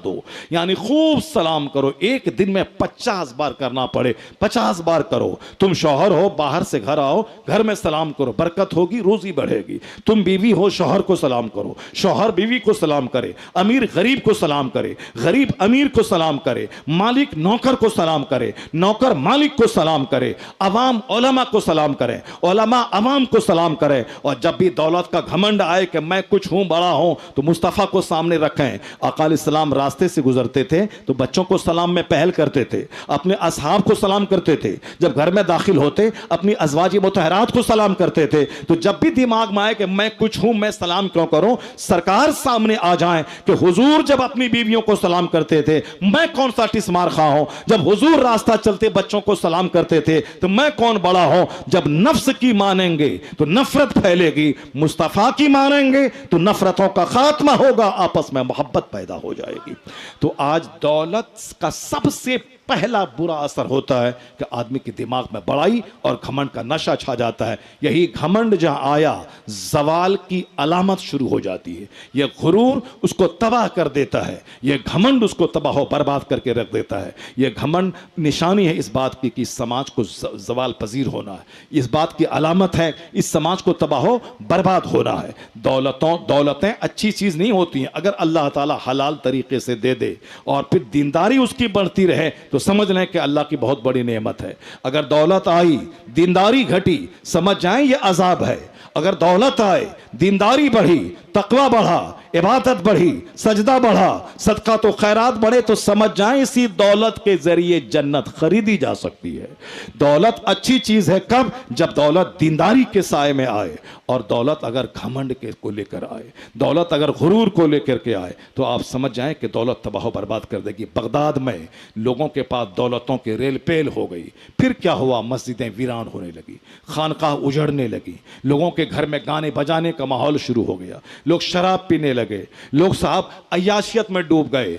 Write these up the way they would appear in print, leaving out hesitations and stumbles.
دو, یعنی خوب سلام کرو, ایک دن میں 50 بار کرنا پڑے 50 بار کرو. تم شوہر ہو, باہر سے گھر آؤ, گھر میں سلام کرو, برکت ہوگی, روزی بڑھے گی. تم بیوی ہو, شوہر کو سلام کرو, شوہر بیوی کو سلام کرے, امیر غریب کو سلام کرے, غریب امیر کو سلام کرے, مالک نوکر کو سلام کرے, نوکر مالک کو سلام کرے, عوام علماء کو سلام کرے, علماء عوام کو سلام کرے. اور جب بھی دولت کا گھمنڈ آئے کہ میں کچھ ہوں, بڑا ہوں, تو مصطفیٰ کو سامنے رکھیں. آقا علیہ السلام راستے سے گزرتے تھے تو بچوں کو سلام میں پہل کرتے تھے, اپنے اصحاب کو سلام کرتے تھے, جب گھر میں داخل ہوتے اپنی ازواج مطہرات کو سلام کرتے تھے. تو جب بھی دماغ میں آئے کہ میں کچھ ہوں, میں سلام کیوں کروں, سرکار سامنے آ جائیں کہ حضور جب اپنی بیویوں کو سلام کرتے تھے, میں کون سا ٹس مار خواہ ہوں. جب حضور راستہ چلتے بچوں کو سلام کرتے تھے تو میں کون بڑا ہوں. جب نفس کی مانیں گے تو نفرت پھیلے گی, مصطفیٰ کی مانیں گے تو نفرتوں کا خاتمہ ہوگا, آپس میں محبت پیدا ہو جائے گی. تو آج دولت کا سب سے پہلا برا اثر ہوتا ہے کہ آدمی کے دماغ میں بڑائی اور گھمنڈ کا نشہ چھا جاتا ہے. یہی گھمنڈ جہاں آیا زوال کی علامت شروع ہو جاتی ہے. یہ غرور اس کو تباہ کر دیتا ہے, یہ گھمنڈ اس کو تباہ و برباد کر کے رکھ دیتا ہے. یہ گھمنڈ نشانی ہے اس بات کی کہ اس سماج کو زوال پذیر ہونا ہے, اس بات کی علامت ہے اس سماج کو تباہ و برباد ہونا ہے. دولتیں اچھی چیز نہیں ہوتی ہیں, اگر اللہ تعالی حلال طریقے سے دے دے اور پھر دینداری اس کی بڑھتی رہے تو سمجھ لیں کہ اللہ کی بہت بڑی نعمت ہے. اگر دولت آئی, دینداری گھٹی, سمجھ جائیں یہ عذاب ہے. اگر دولت آئے, دینداری بڑھی, تقوی بڑھا, عبادت بڑھی, سجدہ بڑھا, صدقہ تو خیرات بڑھے, تو سمجھ جائیں اسی دولت کے ذریعے جنت خریدی جا سکتی ہے. دولت اچھی چیز ہے کب؟ جب دولت دینداری کے سائے میں آئے. اور دولت اگر گھمنڈ کو لے کر آئے, دولت اگر غرور کو لے کر کے آئے, تو آپ سمجھ جائیں کہ دولت تباہ و برباد کر دے گی. بغداد میں لوگوں کے پاس دولتوں کے ریل پیل ہو گئی. پھر کیا ہوا؟ مسجدیں ویران ہونے لگی, خانقاہ اجڑنے لگی, لوگوں کے گھر میں گانے بجانے کا ماحول شروع ہو گیا, لوگ شراب پینے لگے, لوگ صاحب عیاشیت میں ڈوب گئے.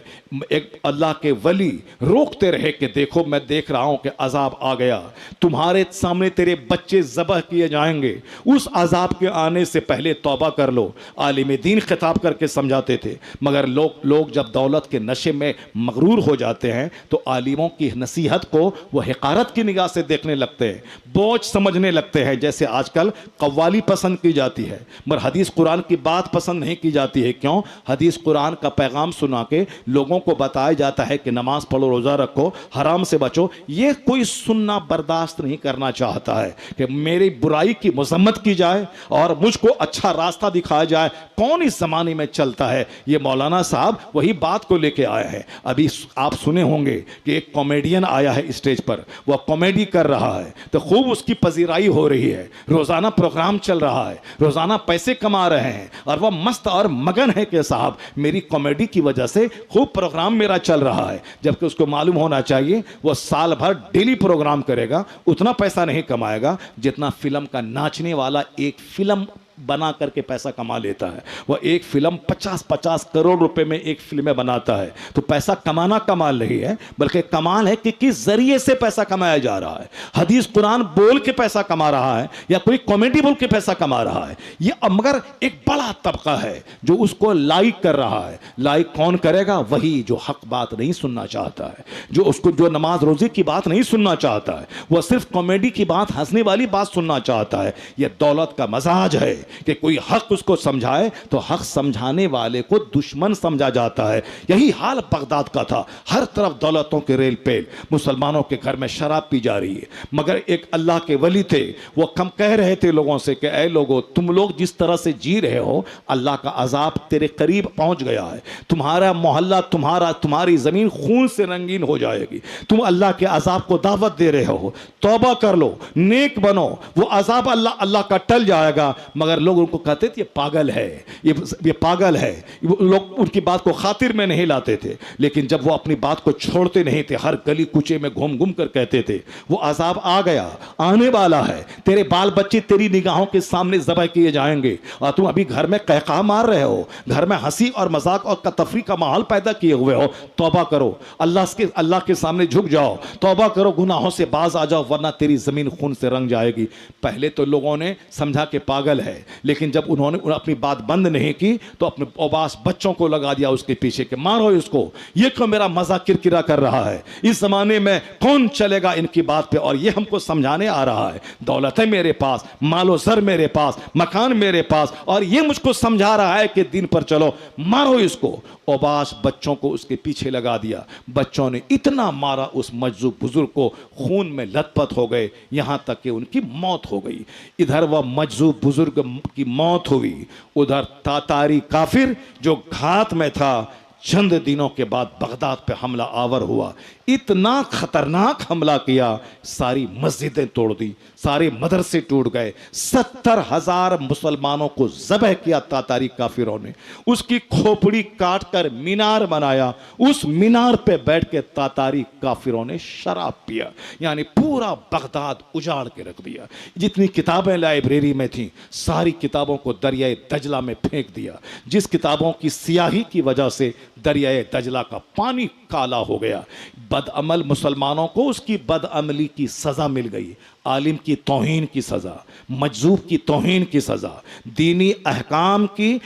ایک اللہ کے ولی روکتے رہے کہ دیکھو میں دیکھ رہا ہوں کہ عذاب آ گیا, تمہارے سامنے تیرے بچے ذبح کیے جائیں گے, اس عذاب کے آنے سے پہلے توبہ کر لو. عالم دین خطاب کر کے سمجھاتے تھے. مگر لوگ جب دولت کے نشے میں مغرور ہو جاتے ہیں تو عالموں کی نصیحت کو وہ حقارت کی نگاہ سے دیکھنے لگتے ہیں, بوجھ سمجھنے لگتے ہیں. جیسے آج کل قوالی پسند کی جاتی ہے مگر حدیث قرآن کی بات پسند نہیں کی جاتی ہے. کیوں؟ حدیث قرآن کا پیغام سنا کے لوگوں کو بتایا جاتا ہے کہ نماز پڑھو, روزہ رکھو, حرام سے بچو. یہ کوئی سننا برداشت نہیں کرنا چاہتا ہے کہ میری برائی کی مذمت کی جائے اور مجھ کو اچھا راستہ دکھایا جائے. کون اس زمانے میں چلتا ہے؟ یہ مولانا صاحب وہی بات کو لے کے آئے ہیں. ابھی آپ سنے ہوں گے کہ ایک کامیڈین آیا ہے اسٹیج پر, وہ کامیڈی کر رہا ہے تو خوب اس کی پذیرائی ہو رہی ہے, روزانہ پروگرام چل رہا ہے, روزانہ پیسے کما رہے ہیں اور وہ مست اور مگن ہے کہ صاحب میری کامیڈی کی وجہ سے خوب پروگرام میرا چل رہا ہے. جبکہ اس کو معلوم ہونا چاہیے وہ سال بھر ڈیلی پروگرام کرے گا, اتنا پیسہ نہیں کمائے گا جتنا فلم کا ناچنے والا ایک فلم بنا کر کے پیسہ کما لیتا ہے. وہ ایک فلم 50 کروڑ روپے میں ایک فلمیں بناتا ہے. تو پیسہ کمانا کمال نہیں ہے, بلکہ کمال ہے کہ کس ذریعے سے پیسہ کمایا جا رہا ہے. حدیث قرآن بول کے پیسہ کما رہا ہے یا کوئی کامیڈی بول کے پیسہ کما رہا ہے. یہ مگر ایک بڑا طبقہ ہے جو اس کو لائک کر رہا ہے. لائک کون کرے گا؟ وہی جو حق بات نہیں سننا چاہتا ہے, جو نماز روزے کی بات نہیں سننا چاہتا ہے, وہ صرف کامیڈی کی بات, ہنسنے والی بات سننا چاہتا ہے. یہ دولت کا مزاج ہے کہ کوئی حق اس کو سمجھائے تو حق سمجھانے والے کو دشمن سمجھا جاتا ہے. یہی حال بغداد کا تھا, ہر طرف دولتوں کے ریل پیل, مسلمانوں کے گھر میں شراب پی جا رہی ہے. مگر ایک اللہ کے ولی تھے, وہ کم کہہ رہے تھے لوگوں سے کہ اے لوگو, تم لوگ جس طرح سے جی رہے ہو اللہ کا عذاب تیرے قریب پہنچ گیا ہے. تمہارا محلہ, تمہاری زمین خون سے رنگین ہو جائے گی. تم اللہ کے عذاب کو دعوت دے رہے ہو, توبہ کر لو, نیک بنو, وہ عذاب اللہ کا ٹل جائے گا. مگر لوگ ان کو کہتے تھے یہ پاگل ہے, یہ پاگل ہے. لوگ ان کی بات کو خاطر میں نہیں لاتے تھے. لیکن جب وہ اپنی بات کو چھوڑتے نہیں تھے, ہر گلی کوچے میں گھوم کر کہتے تھے وہ عذاب آ گیا, آنے والا ہے, تیرے بال بچے تیری نگاہوں کے سامنے ذبح کیے جائیں گے, اور تم ابھی گھر میں قہقہ مار رہے ہو, گھر میں ہنسی اور مذاق اور تفریح کا ماحول پیدا کیے ہوئے ہو. توبہ کرو, اللہ کے سامنے جھک جاؤ, توبہ کرو, گناہوں سے باز آ جاؤ, ورنہ تیری زمین خون سے رنگ جائے گی. پہلے تو لوگوں نے سمجھا کہ پاگل ہے, لیکن جب انہوں نے اپنی بات بند نہیں کی تو اپنے اوباش بچوں کو لگا دیا اس کے پیچھے کہ مارو اس کو، یہ کیوں میرا مذاق کرکرا کر رہا ہے، اس زمانے میں کون چلے گا ان کی بات پہ، اور یہ ہم کو سمجھانے آ رہا ہے دولت ہے میرے پاس، مال و زر میرے پاس، مکان میرے پاس، اور یہ مجھ کو سمجھا رہا ہے کہ دین پر چلو، مارو اس کو۔ اوباش بچوں کو اس کے پیچھے لگا دیا، بچوں نے اتنا مارا اس مجذوب بزرگ کو، خون میں لت پت ہو گئے، یہاں تک کہ ان کی موت ہو گئی۔ ادھر وہ مجذوب بزرگ کی موت ہوئی، ادھر تاتاری کافر جو گھات میں تھا چند دنوں کے بعد بغداد پہ حملہ آور ہوا، اتنا خطرناک حملہ کیا، ساری مسجدیں توڑ دی، سارے مدرسے ٹوٹ گئے، 70,000 مسلمانوں کو ذبح کیا تاتاری کافروں نے، اس کی کھوپڑی کاٹ کر مینار بنایا، اس مینار پہ بیٹھ کے تاتاری کافروں نے شراب پیا، یعنی پورا بغداد اجاڑ کے رکھ دیا۔ جتنی کتابیں لائبریری میں تھیں ساری کتابوں کو دریائے دجلہ میں پھینک دیا، جس کتابوں کی سیاہی کی وجہ سے دریائے دجلہ کا پانی کالا ہو گیا۔ بد عمل مسلمانوں کو اس کی بد عملی کی سزا مل گئی، عالم کی توہین کی سزا، مجذوب کی توہین کی سزا، دینی احکام کی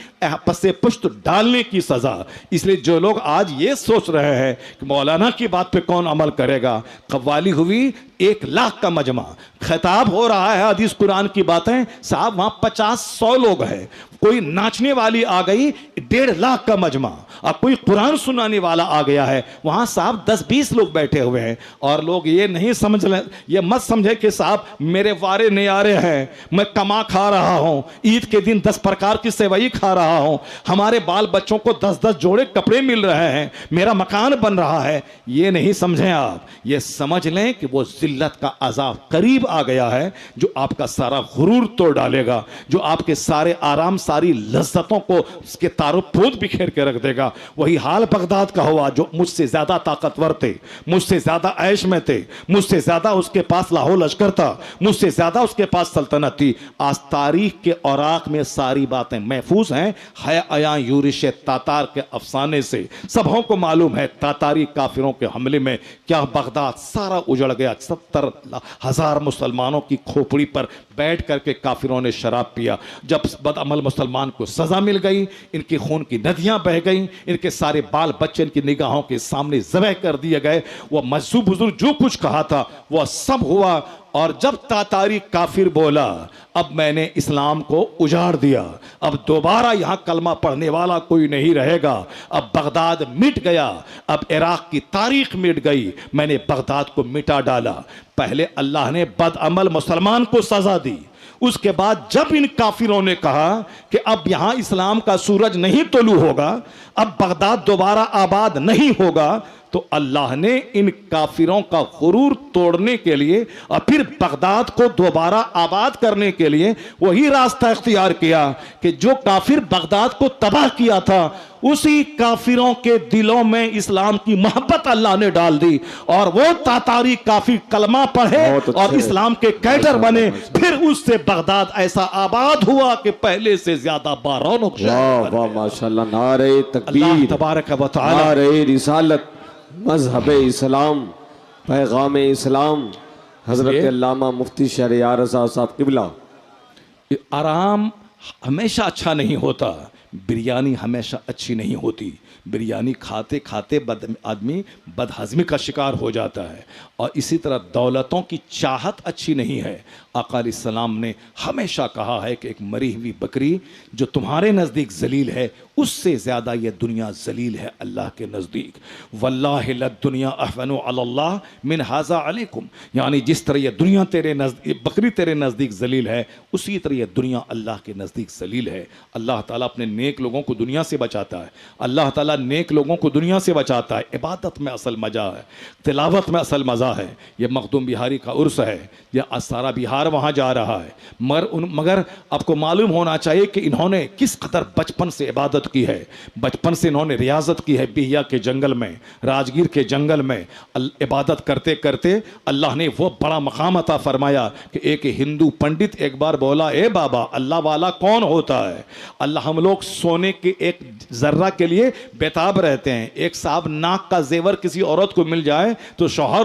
پس پشت ڈالنے کی سزا۔ اس لیے جو لوگ آج یہ سوچ رہے ہیں کہ مولانا کی بات پہ کون عمل کرے گا، قوالی ہوئی 1,00,000 کا مجمع، خطاب ہو رہا ہے حدیث قرآن کی باتیں، صاحب وہاں 50-100 لوگ ہیں، کوئی ناچنے والی آ گئی 1,50,000 کا مجمع، اور کوئی قرآن سنانے والا آ گیا ہے، وہاں صاحب 10-20 لوگ بیٹھے ہوئے ہیں، اور لوگ یہ نہیں سمجھ لیں، یہ مت سمجھے کہ صاحب میرے وارے نیارے ہیں، میں کما کھا رہا ہوں، عید کے دن 10 پرکار کی سیوئی کھا رہا ہوں، ہمارے بال بچوں کو 10-10 جوڑے کپڑے مل رہے ہیں، میرا مکان بن رہا ہے، یہ نہیں سمجھیں آپ، یہ سمجھ لیں کہ وہ ذلت کا عذاب قریب آ گیا ہے، جو آپ کا سارا غرور توڑ ڈالے گا، جو آپ کے سارے آرام، ساری لذتوں کو اس کے تارو پود بکھیر کے رکھ دے گا۔ وہی حال بغداد کا ہوا، جو مجھ سے زیادہ طاقتور تھے، مجھ سے زیادہ عیش میں تھے، مجھ سے زیادہ اس کے پاس لاہو لشکر تھا، مجھ سے زیادہ اس کے پاس سلطنت تھی۔ آج تاریخ کے اوراق میں ساری باتیں محفوظ ہیں، ہے عیاں یورش تاتار کے افسانے سے، سبوں کو معلوم ہے تاتاری کافروں کے حملے میں کیا بغداد سارا اجڑ گیا، 70,000 مسلمانوں کی کھوپڑی پر بیٹھ کر کے کافروں نے شراب پیا۔ جب بد عمل مسلمان کو سزا مل گئی، ان کی خون کی ندیاں بہہ گئیں، ان کے سارے بال بچے ان کی نگاہوں کے سامنے ذبح کر دیے گئے، وہ مجذوب بزرگ جو کچھ کہا تھا وہ سب ہوا۔ اور جب تاتاری کافر بولا اب میں نے اسلام کو اجاڑ دیا، اب دوبارہ یہاں کلمہ پڑھنے والا کوئی نہیں رہے گا، اب بغداد مٹ گیا، اب عراق کی تاریخ مٹ گئی، میں نے بغداد کو مٹا ڈالا۔ پہلے اللہ نے بد عمل مسلمان کو سزا دی، اس کے بعد جب ان کافروں نے کہا کہ اب یہاں اسلام کا سورج نہیں طلوع ہوگا، اب بغداد دوبارہ آباد نہیں ہوگا، تو اللہ نے ان کافروں کا غرور توڑنے کے لیے اور پھر بغداد کو دوبارہ آباد کرنے کے لیے وہی راستہ اختیار کیا کہ جو کافر بغداد کو تباہ کیا تھا، اسی کافروں کے دلوں میں اسلام کی محبت اللہ نے ڈال دی، اور وہ تاتاری کافر کلمہ پڑھے اور اسلام کے کیڈر بنے، پھر اس سے بغداد ایسا آباد ہوا کہ پہلے سے زیادہ بارونق شہر بن گیا۔ ماشاءاللہ، نعرہ تکبیر، اللہ تبارک و تعالی، نعرہ رسالت، مذہب اسلام، پیغام اسلام، حضرت علامہ مفتی شہریار رضا صاحب قبلہ۔ آرام ہمیشہ اچھا نہیں ہوتا، بریانی ہمیشہ اچھی نہیں ہوتی، بریانی کھاتے کھاتے آدمی بدہضمی کا شکار ہو جاتا ہے، اور اسی طرح دولتوں کی چاہت اچھی نہیں ہے۔ آقا علیہ السلام نے ہمیشہ کہا ہے کہ ایک مری ہوئی بکری جو تمہارے نزدیک ذلیل ہے، اس سے زیادہ یہ دنیا ذلیل ہے اللہ کے نزدیک۔ واللہ للدنیا احون علی اللہ من ھذا علیکم، یعنی جس طرح یہ دنیا تیرے نزدیک، بکری تیرے نزدیک ذلیل ہے، اسی طرح یہ دنیا اللہ کے نزدیک ذلیل ہے۔ اللہ تعالیٰ اپنے نیک لوگوں کو دنیا سے بچاتا ہے، اللہ تعالیٰ نیک لوگوں کو دنیا سے بچاتا ہے۔ عبادت میں اصل مزہ ہے، تلاوت میں اصل مزہ ہے۔ یہ مخدوم بہاری کا عرس ہے، یہ سارا بہار وہاں جا رہا ہے، مگر آپ کو معلوم ہونا چاہیے کہ انہوں نے کس قدر بچپن سے عبادت کی ہے، بچپن سے انہوں نے ریاضت کی ہے، بہیا کے جنگل میں، راجگیر کے جنگل میں عبادت کرتے کرتے اللہ نے وہ بڑا مقام عطا فرمایا کہ ایک ہندو پنڈت ایک بار بولا، اے بابا اللہ والا کون ہوتا ہے؟ اللہ، ہم لوگ سونے کے ایک ذرہ کے لیے بیتاب رہتے ہیں، ایک صاحب ناک کا زیور کسی عورت کو مل جائے تو شوہر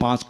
5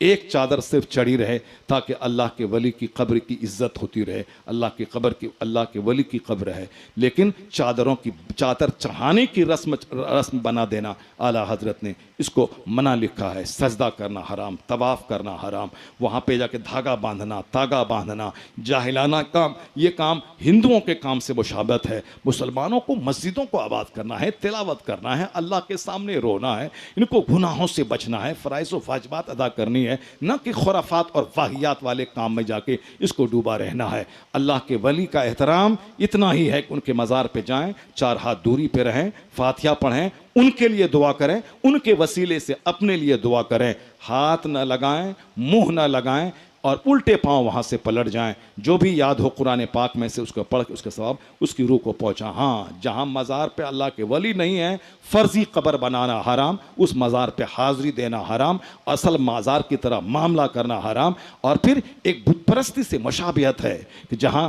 ایک چادر صرف چڑھی رہے تاکہ اللہ کے ولی کی قبر کی عزت ہوتی رہے، اللہ کے ولی کی قبر ہے، لیکن چادر چڑھانے کی رسم بنا دینا اعلیٰ حضرت نے اس کو منع لکھا ہے۔ سجدہ کرنا حرام، طواف کرنا حرام، وہاں پہ جا کے دھاگا باندھنا، تاگا باندھنا جاہلانہ کام، یہ کام ہندوؤں کے کام سے مشابہت ہے۔ مسلمانوں کو مسجدوں کو آباد کرنا ہے، تلاوت کرنا ہے، اللہ کے سامنے رونا ہے، ان کو گناہوں سے بچنا ہے، فرائض و واجبات ادا کرنی ہے، نہ کہ خرافات اور واہیات والے کام میں جا کے اس کو ڈوبا رہنا ہے۔ اللہ کے ولی کا احترام اتنا ہی ہے کہ ان کے مزار پہ جائیں، 4 ہاتھ دوری پہ رہیں، فاتحہ پڑھیں، ان کے لیے دعا کریں، ان کے وسیلے سے اپنے لیے دعا کریں، ہاتھ نہ لگائیں، منہ نہ لگائیں اور الٹے پاؤں وہاں سے پلٹ جائیں۔ جو بھی یاد ہو قرآن پاک میں سے اس کو پڑھ کے اس کا ثواب اس کی روح کو پہنچا۔ ہاں، جہاں مزار پہ اللہ کے ولی نہیں ہے، فرضی قبر بنانا حرام، اس مزار پہ حاضری دینا حرام، اصل مزار کی طرح معاملہ کرنا حرام۔ اور پھر ایک بت پرستی سے مشابہت ہے کہ جہاں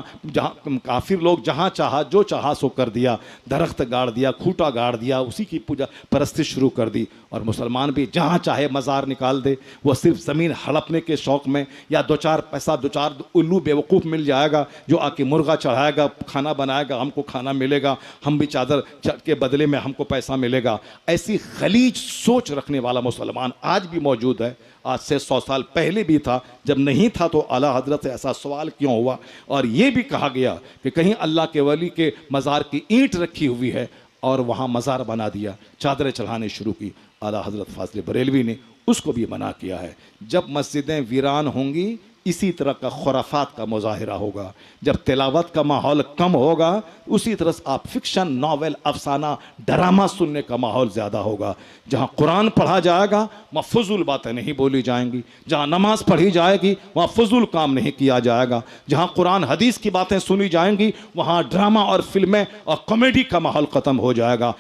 کافر لوگ جہاں چاہا جو چاہا سو کر دیا، درخت گاڑ دیا، کھوٹا گاڑ دیا، اسی کی پوجا پرستی شروع کر دی۔ اور مسلمان بھی جہاں چاہے مزار نکال دے، وہ صرف زمین ہڑپنے کے شوق میں، یا 2-4 پیسہ 2-4 الو بیوقوف مل جائے گا جو آ کے مرغا چڑھائے گا، کھانا بنائے گا، ہم کو کھانا ملے گا، ہم بھی چادر کے بدلے میں ہم کو پیسہ ملے گا۔ ایسی غلیظ سوچ رکھنے والا مسلمان آج بھی موجود ہے، آج سے 100 سال پہلے بھی تھا۔ جب نہیں تھا تو اعلیٰ حضرت سے ایسا سوال کیوں ہوا؟ اور یہ بھی کہا گیا کہ کہیں اللہ کے ولی کے مزار کی اینٹ رکھی ہوئی ہے اور وہاں مزار بنا دیا، چادریں چڑھانے شروع کی۔ اعلیٰ حضرت فاضل بریلوی نے اس کو بھی منع کیا ہے۔ جب مسجدیں ویران ہوں گی اسی طرح کا خرافات کا مظاہرہ ہوگا، جب تلاوت کا ماحول کم ہوگا اسی طرح سے آپ فکشن، ناول، افسانہ، ڈرامہ سننے کا ماحول زیادہ ہوگا۔ جہاں قرآن پڑھا جائے گا وہاں فضول باتیں نہیں بولی جائیں گی، جہاں نماز پڑھی جائے گی وہاں فضول کام نہیں کیا جائے گا، جہاں قرآن حدیث کی باتیں سنی جائیں گی وہاں ڈرامہ اور فلمیں اور کامیڈی کا ماحول ختم ہو جائے گا۔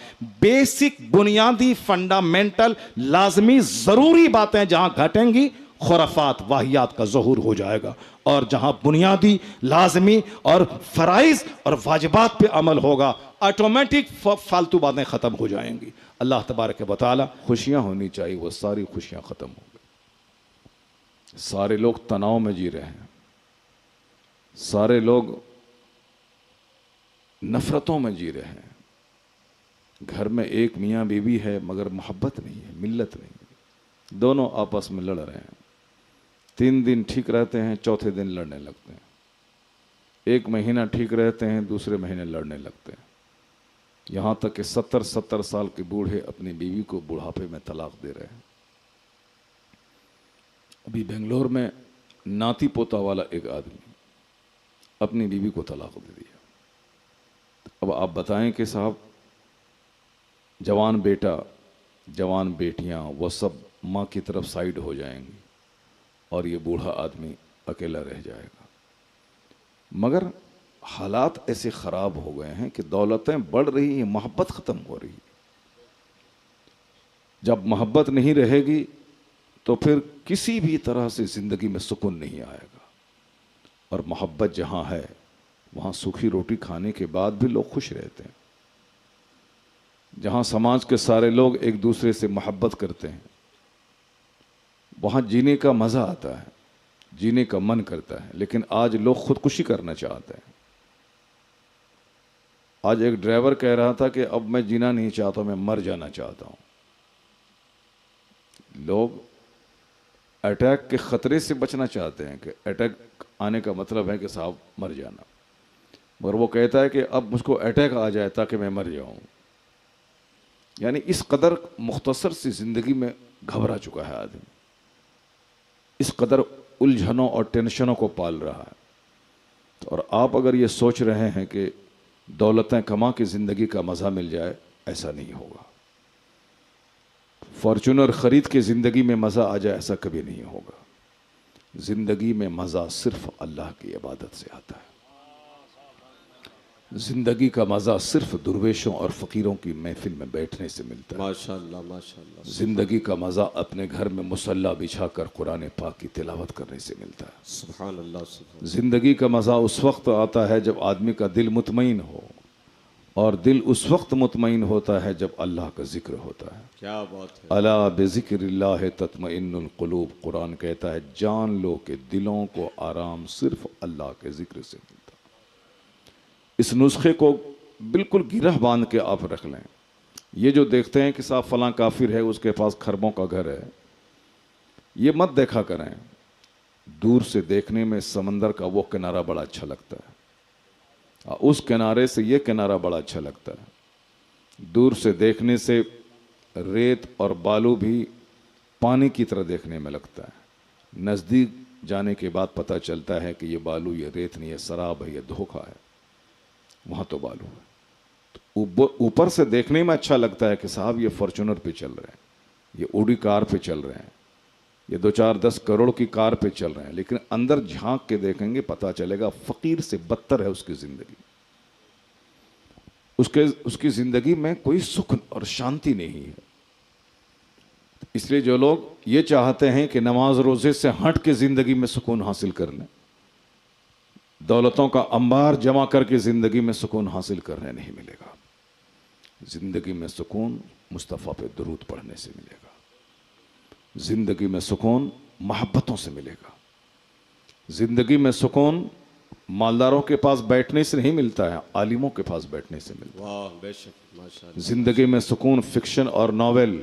بیسک، بنیادی، فنڈامنٹل، لازمی، ضروری باتیں جہاں گھٹیں گی خرافات، واہیات کا ظہور ہو جائے گا، اور جہاں بنیادی، لازمی اور فرائض اور واجبات پہ عمل ہوگا آٹومیٹک فالتو باتیں ختم ہو جائیں گی۔ اللہ تبارک و تعالی، خوشیاں ہونی چاہیے، وہ ساری خوشیاں ختم ہو گئی۔ سارے لوگ تناؤ میں جی رہے ہیں، سارے لوگ نفرتوں میں جی رہے ہیں۔ گھر میں ایک میاں بیوی ہے مگر محبت نہیں ہے، ملت نہیں ہے، دونوں آپس میں لڑ رہے ہیں۔ 3 دن ٹھیک رہتے ہیں، چوتھے دن لڑنے لگتے ہیں۔ 1 مہینہ ٹھیک رہتے ہیں، دوسرے مہینے لڑنے لگتے ہیں، یہاں تک کہ 70 سال کے بوڑھے اپنی بیوی کو بڑھاپے میں طلاق دے رہے ہیں۔ ابھی بنگلور میں ناتی پوتا والا ایک آدمی اپنی بیوی کو طلاق دے دیا۔ اب آپ بتائیں کہ صاحب، جوان بیٹا، جوان بیٹیاں، وہ سب ماں کی طرف سائیڈ ہو جائیں گی اور یہ بوڑھا آدمی اکیلا رہ جائے گا۔ مگر حالات ایسے خراب ہو گئے ہیں کہ دولتیں بڑھ رہی ہیں، محبت ختم ہو رہی ہے۔ جب محبت نہیں رہے گی تو پھر کسی بھی طرح سے زندگی میں سکون نہیں آئے گا، اور محبت جہاں ہے وہاں سوکھی روٹی کھانے کے بعد بھی لوگ خوش رہتے ہیں۔ جہاں سماج کے سارے لوگ ایک دوسرے سے محبت کرتے ہیں وہاں جینے کا مزہ آتا ہے، جینے کا من کرتا ہے۔ لیکن آج لوگ خودکشی کرنا چاہتے ہیں۔ آج ایک ڈرائیور کہہ رہا تھا کہ اب میں جینا نہیں چاہتا، میں مر جانا چاہتا ہوں۔ لوگ اٹیک کے خطرے سے بچنا چاہتے ہیں کہ اٹیک آنے کا مطلب ہے کہ صاحب مر جانا، مگر وہ کہتا ہے کہ اب مجھ کو اٹیک آ جائے تاکہ میں مر جاؤں۔ یعنی اس قدر مختصر سی زندگی میں گھبرا چکا ہے آدمی، اس قدر الجھنوں اور ٹینشنوں کو پال رہا ہے۔ اور آپ اگر یہ سوچ رہے ہیں کہ دولتیں کما کے زندگی کا مزہ مل جائے، ایسا نہیں ہوگا۔ فارچونر خرید کے زندگی میں مزہ آ جائے، ایسا کبھی نہیں ہوگا۔ زندگی میں مزہ صرف اللہ کی عبادت سے آتا ہے۔ زندگی کا مزہ صرف درویشوں اور فقیروں کی محفل میں بیٹھنے سے ملتا ہے۔ ماشاءاللہ ماشاءاللہ۔ زندگی کا مزہ اپنے گھر میں مصلی بچھا کر قرآن پاک کی تلاوت کرنے سے ملتا ہے۔ سبحان اللہ سبحان اللہ۔ زندگی کا مزہ اس وقت آتا ہے جب آدمی کا دل مطمئن ہو اور دل اس وقت مطمئن ہوتا ہے جب اللہ کا ذکر ہوتا ہے. کیا بات ہے. الا بذکر اللہ تطمئن القلوب. قرآن کہتا ہے جان لو کہ دلوں کو آرام صرف اللہ کے ذکر سے ملتا. اس نسخے کو بالکل گرہ باندھ کے آپ رکھ لیں. یہ جو دیکھتے ہیں کہ صاحب فلاں کافر ہے اس کے پاس خربوں کا گھر ہے، یہ مت دیکھا کریں. دور سے دیکھنے میں سمندر کا وہ کنارہ بڑا اچھا لگتا ہے، اس کنارے سے یہ کنارہ بڑا اچھا لگتا ہے. دور سے دیکھنے سے ریت اور بالو بھی پانی کی طرح دیکھنے میں لگتا ہے. نزدیک جانے کے بعد پتہ چلتا ہے کہ یہ بالو، یہ ریت نہیں، یہ سراب ہے، یہ دھوکہ ہے. وہاں تو بالو ہے. اوپر سے دیکھنے میں اچھا لگتا ہے کہ صاحب یہ فارچونر پہ چل رہے ہیں، یہ اوڈی کار پہ چل رہے ہیں، یہ 2-4-10 کروڑ کی کار پہ چل رہے ہیں. لیکن اندر جھانک کے دیکھیں گے پتہ چلے گا فقیر سے بدتر ہے اس کی زندگی. اس کی زندگی میں کوئی سکون اور شانتی نہیں ہے. اس لیے جو لوگ یہ چاہتے ہیں کہ نماز روزے سے ہٹ کے زندگی میں سکون حاصل کر لیں، دولتوں کا انبار جمع کر کے زندگی میں سکون حاصل کرنے نہیں ملے گا. زندگی میں سکون مصطفیٰ پہ درود پڑھنے سے ملے گا. زندگی میں سکون محبتوں سے ملے گا. زندگی میں سکون مالداروں کے پاس بیٹھنے سے نہیں ملتا ہے، عالموں کے پاس بیٹھنے سے ملتا ہے. واہ بے شک ماشاء اللہ. زندگی میں سکون فکشن اور ناول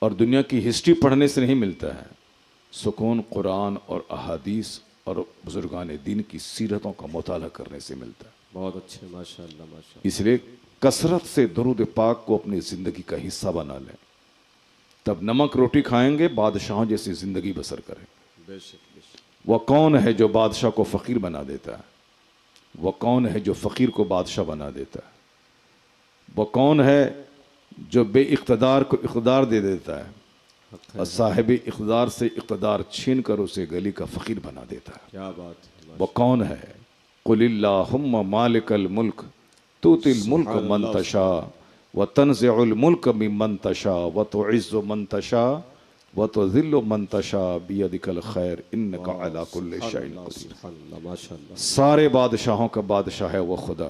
اور دنیا کی ہسٹری پڑھنے سے نہیں ملتا ہے. سکون قرآن اور احادیث اور بزرگان دین کی سیرتوں کا مطالعہ کرنے سے ملتا ہے. بہت اچھے ماشاء اللہ ماشاء اللہ. اس لیے کثرت سے درود پاک کو اپنی زندگی کا حصہ بنا لیں، تب نمک روٹی کھائیں گے، بادشاہوں جیسی زندگی بسر کریں گے. بے شک بے شک. وہ کون ہے جو بادشاہ کو فقیر بنا دیتا ہے؟ وہ کون ہے جو فقیر کو بادشاہ بنا دیتا ہے؟ وہ کون ہے جو بے اقتدار کو اقتدار دے دیتا ہے اور صاحب اقتدار سے اقتدار چھین کر اسے گلی کا فقیر بنا دیتا ہے؟ کیا بات ہے. وہ کون ہے؟ قل اللہم مالک الملک تؤتی الملک من تشاء وتنزع الملک ممن تشاء وتعز من تشاء وتذل من تشاء بیدک الخیر انک علی کل شیء قدیر. سبحان اللہ ماشاء اللہ. سارے بادشاہوں کا بادشاہ ہے وہ خدا.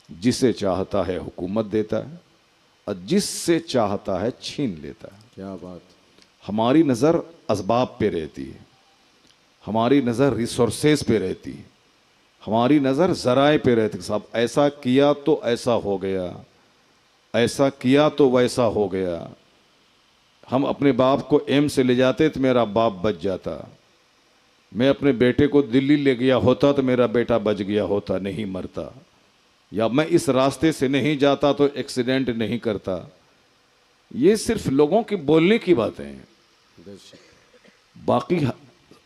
جسے چاہتا ہے حکومت دیتا ہے اور جس سے چاہتا ہے چھین لیتا ہے. کیا بات. ہماری نظر اسباب پہ رہتی ہے، ہماری نظر ریسورسز پہ رہتی ہے، ہماری نظر ذرائع پہ رہتی ہے. صاحب ایسا کیا تو ایسا ہو گیا، ایسا کیا تو ویسا ہو گیا. ہم اپنے باپ کو ایم سے لے جاتے تو میرا باپ بچ جاتا. میں اپنے بیٹے کو دلی لے گیا ہوتا تو میرا بیٹا بچ گیا ہوتا، نہیں مرتا. یا میں اس راستے سے نہیں جاتا تو ایکسیڈنٹ نہیں کرتا. یہ صرف لوگوں کی بولنے کی باتیں ہیں. بے شک. باقی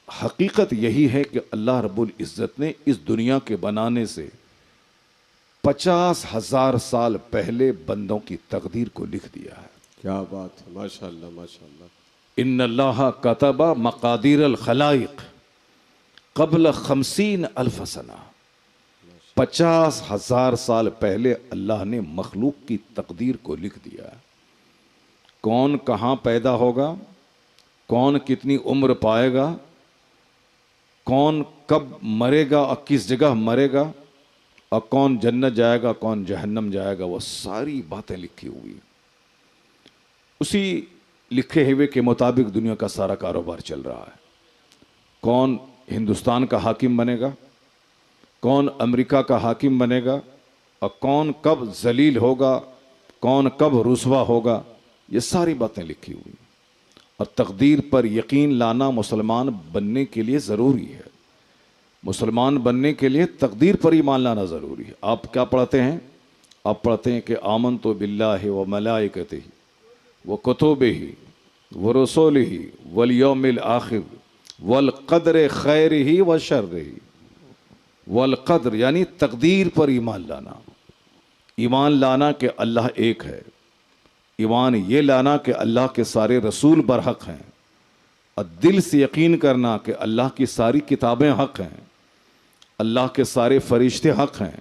حقیقت یہی ہے کہ اللہ رب العزت نے اس دنیا کے بنانے سے 50,000 سال پہلے بندوں کی تقدیر کو لکھ دیا ہے. کیا بات ہے ماشاء اللہ ماشاء اللہ. ان اللہ کتب مقادیر الخلائق قبل 50,000 سنہ. 50,000 سال پہلے اللہ نے مخلوق کی تقدیر کو لکھ دیا ہے. کون کہاں پیدا ہوگا، کون کتنی عمر پائے گا، کون کب مرے گا اور کس جگہ مرے گا، اور کون جنت جائے گا کون جہنم جائے گا، وہ ساری باتیں لکھی ہوئی. اسی لکھے ہوئے کے مطابق دنیا کا سارا کاروبار چل رہا ہے. کون ہندوستان کا حاکم بنے گا، کون امریکہ کا حاکم بنے گا، اور کون کب ذلیل ہوگا، کون کب رسوا ہوگا، یہ ساری باتیں لکھی ہوئی. اور تقدیر پر یقین لانا مسلمان بننے کے لیے ضروری ہے. مسلمان بننے کے لیے تقدیر پر ایمان لانا ضروری ہے. آپ کیا پڑھتے ہیں؟ آپ پڑھتے ہیں کہ آمنت باللہ و ملائکتہ و کتبہ و رسولہ والیوم الآخر والقدر خیرہ و شرہ. والقدر یعنی تقدیر پر ایمان لانا. ایمان لانا کہ اللہ ایک ہے. ایمان یہ لانا کہ اللہ کے سارے رسول برحق ہیں، اور دل سے یقین کرنا کہ اللہ کی ساری کتابیں حق ہیں، اللہ کے سارے فرشتے حق ہیں،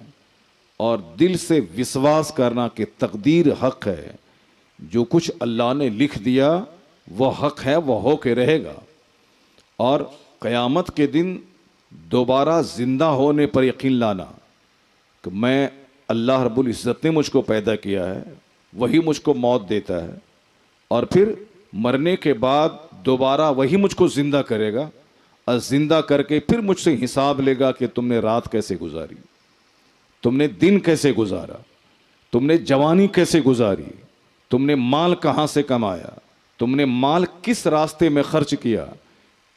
اور دل سے وشواس کرنا کہ تقدیر حق ہے. جو کچھ اللہ نے لکھ دیا وہ حق ہے، وہ ہو کے رہے گا. اور قیامت کے دن دوبارہ زندہ ہونے پر یقین لانا کہ میں اللہ رب العزت نے مجھ کو پیدا کیا ہے, وہی مجھ کو موت دیتا ہے, اور پھر مرنے کے بعد دوبارہ وہی مجھ کو زندہ کرے گا, اور زندہ کر کے پھر مجھ سے حساب لے گا کہ تم نے رات کیسے گزاری, تم نے دن کیسے گزارا, تم نے جوانی کیسے گزاری, تم نے مال کہاں سے کمایا, تم نے مال کس راستے میں خرچ کیا.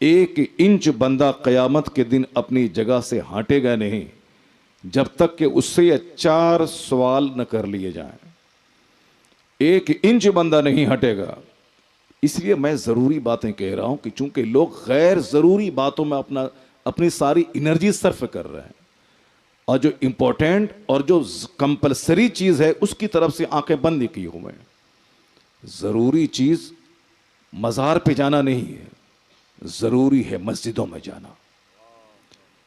ایک انچ بندہ قیامت کے دن اپنی جگہ سے ہٹے گا نہیں جب تک کہ اس سے یہ 4 سوال نہ کر لیے جائیں. ایک انچ بندہ نہیں ہٹے گا. اس لیے میں ضروری باتیں کہہ رہا ہوں کہ چونکہ لوگ غیر ضروری باتوں میں اپنی ساری انرجی صرف کر رہے ہیں, اور جو امپورٹنٹ اور جو کمپلسری چیز ہے اس کی طرف سے آنکھیں بند کی ہوئے ہیں. ضروری چیز مزار پہ جانا نہیں ہے, ضروری ہے مسجدوں میں جانا.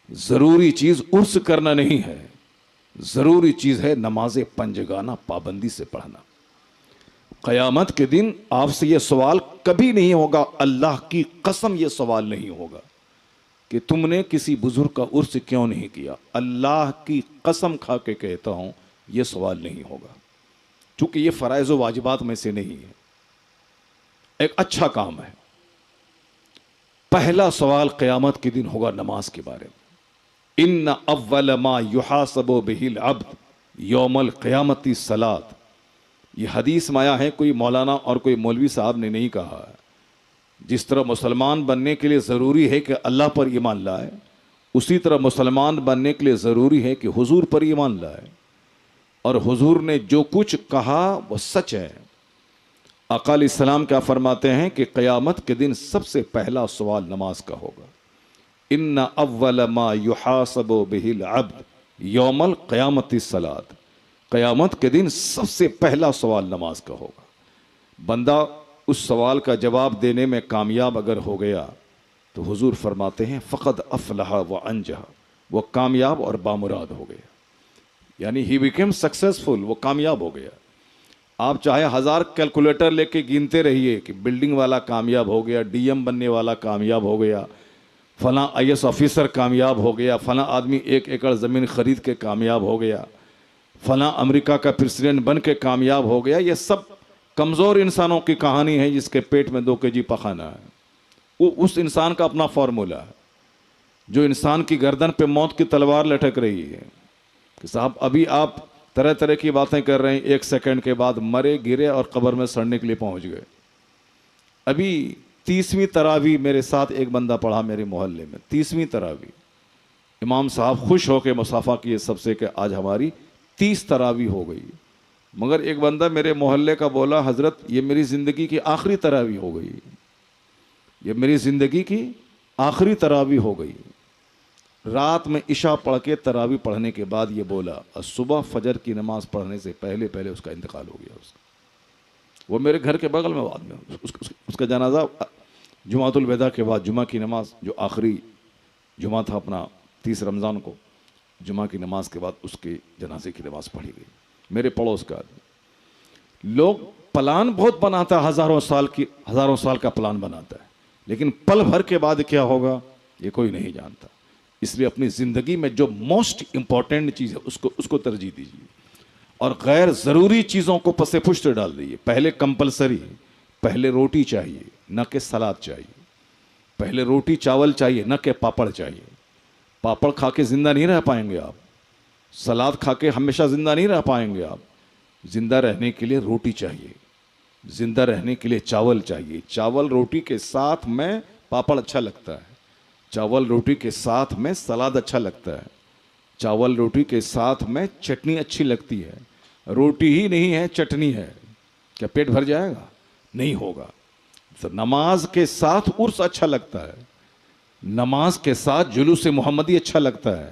ضروری چیز عرس کرنا نہیں ہے, ضروری چیز ہے نماز پنجگانہ پابندی سے پڑھنا. قیامت کے دن آپ سے یہ سوال کبھی نہیں ہوگا, اللہ کی قسم یہ سوال نہیں ہوگا کہ تم نے کسی بزرگ کا عرس کیوں نہیں کیا. اللہ کی قسم کھا کے کہتا ہوں یہ سوال نہیں ہوگا, چونکہ یہ فرائض و واجبات میں سے نہیں ہے, ایک اچھا کام ہے. پہلا سوال قیامت کے دن ہوگا نماز کے بارے میں. ان اول ما یحاسب بہ العبد یوم القیامت الصلاۃ. یہ حدیث میں آیا ہے, کوئی مولانا اور کوئی مولوی صاحب نے نہیں کہا ہے. جس طرح مسلمان بننے کے لیے ضروری ہے کہ اللہ پر ایمان لائے, اسی طرح مسلمان بننے کے لیے ضروری ہے کہ حضور پر ایمان لائے, اور حضور نے جو کچھ کہا وہ سچ ہے. آقا علیہ السلام کیا فرماتے ہیں کہ قیامت کے دن سب سے پہلا سوال نماز کا ہوگا. ان اول ما یحاسب بہ العبد یوم القیامت الصلاۃ. قیامت کے دن سب سے پہلا سوال نماز کا ہوگا. بندہ اس سوال کا جواب دینے میں کامیاب اگر ہو گیا تو حضور فرماتے ہیں فقد افلح و انجح, وہ کامیاب اور بامراد ہو گیا. یعنی ہی بیکیم سکسیسفل, وہ کامیاب ہو گیا. آپ چاہے 1000 کیلکولیٹر لے کے گنتے رہیے کہ بلڈنگ والا کامیاب ہو گیا, ڈی ایم بننے والا کامیاب ہو گیا, فلاں IAS آفیسر کامیاب ہو گیا, فلاں آدمی 1 ایکڑ زمین خرید کے کامیاب ہو گیا, فلاں امریکہ کا پریزیڈنٹ بن کے کامیاب ہو گیا. یہ سب کمزور انسانوں کی کہانی ہے جس کے پیٹ میں 2 kg پخانا ہے. وہ اس انسان کا اپنا فارمولہ ہے. جو انسان کی گردن پہ موت کی تلوار لٹک رہی ہے کہ صاحب ابھی آپ طرح طرح کی باتیں کر رہے ہیں, 1 سیکنڈ کے بعد مرے گرے اور قبر میں سڑنے کے لیے پہنچ گئے. ابھی 30ویں تراویح میرے ساتھ ایک بندہ پڑھا میرے محلے میں, 30ویں تراویح. امام صاحب خوش ہو کے مصافحہ کیے سب سے کہ آج ہماری 30 تراویح ہو گئی. مگر ایک بندہ میرے محلے کا بولا حضرت یہ میری زندگی کی آخری تراویح ہو گئی, یہ میری زندگی کی آخری تراویح ہو گئی. رات میں عشاء پڑھ کے تراویح پڑھنے کے بعد یہ بولا, اور صبح فجر کی نماز پڑھنے سے پہلے اس کا انتقال ہو گیا. وہ میرے گھر کے بغل میں بعد میں اس کا جنازہ جمعۃ الوداع کے بعد, جمعہ کی نماز جو آخری جمعہ تھا اپنا 30 رمضان کو, جمعہ کی نماز کے بعد اس کے جنازے کی نماز پڑھی گئی. میرے پڑوس کا آدمی. لوگ پلان بہت بناتا ہے, ہزاروں سال کا پلان بناتا ہے, لیکن پل بھر کے بعد کیا ہوگا یہ کوئی نہیں جانتا. اس لیے اپنی زندگی میں جو موسٹ امپورٹنٹ چیز ہے اس کو ترجیح دیجیے, اور غیر ضروری چیزوں کو پس پشت ڈال دیجیے. پہلے کمپلسری, پہلے روٹی چاہیے نہ کہ سلاد چاہیے. پہلے روٹی چاول چاہیے نہ کہ پاپڑ چاہیے. پاپڑ کھا کے زندہ نہیں رہ پائیں گے آپ, سلاد کھا کے ہمیشہ زندہ نہیں رہ پائیں گے آپ. زندہ رہنے کے لیے روٹی چاہیے, زندہ رہنے کے لیے چاول چاہیے. چاول روٹی کے ساتھ میں پاپڑ اچھا لگتا ہے, چاول روٹی کے ساتھ میں سلاد اچھا لگتا ہے, چاول روٹی کے ساتھ میں چٹنی اچھی لگتی ہے. روٹی ہی نہیں ہے چٹنی ہے, کیا پیٹ بھر جائے گا؟ نہیں ہوگا. نماز کے ساتھ عرس اچھا لگتا ہے, نماز کے ساتھ جلوس محمدی اچھا لگتا ہے,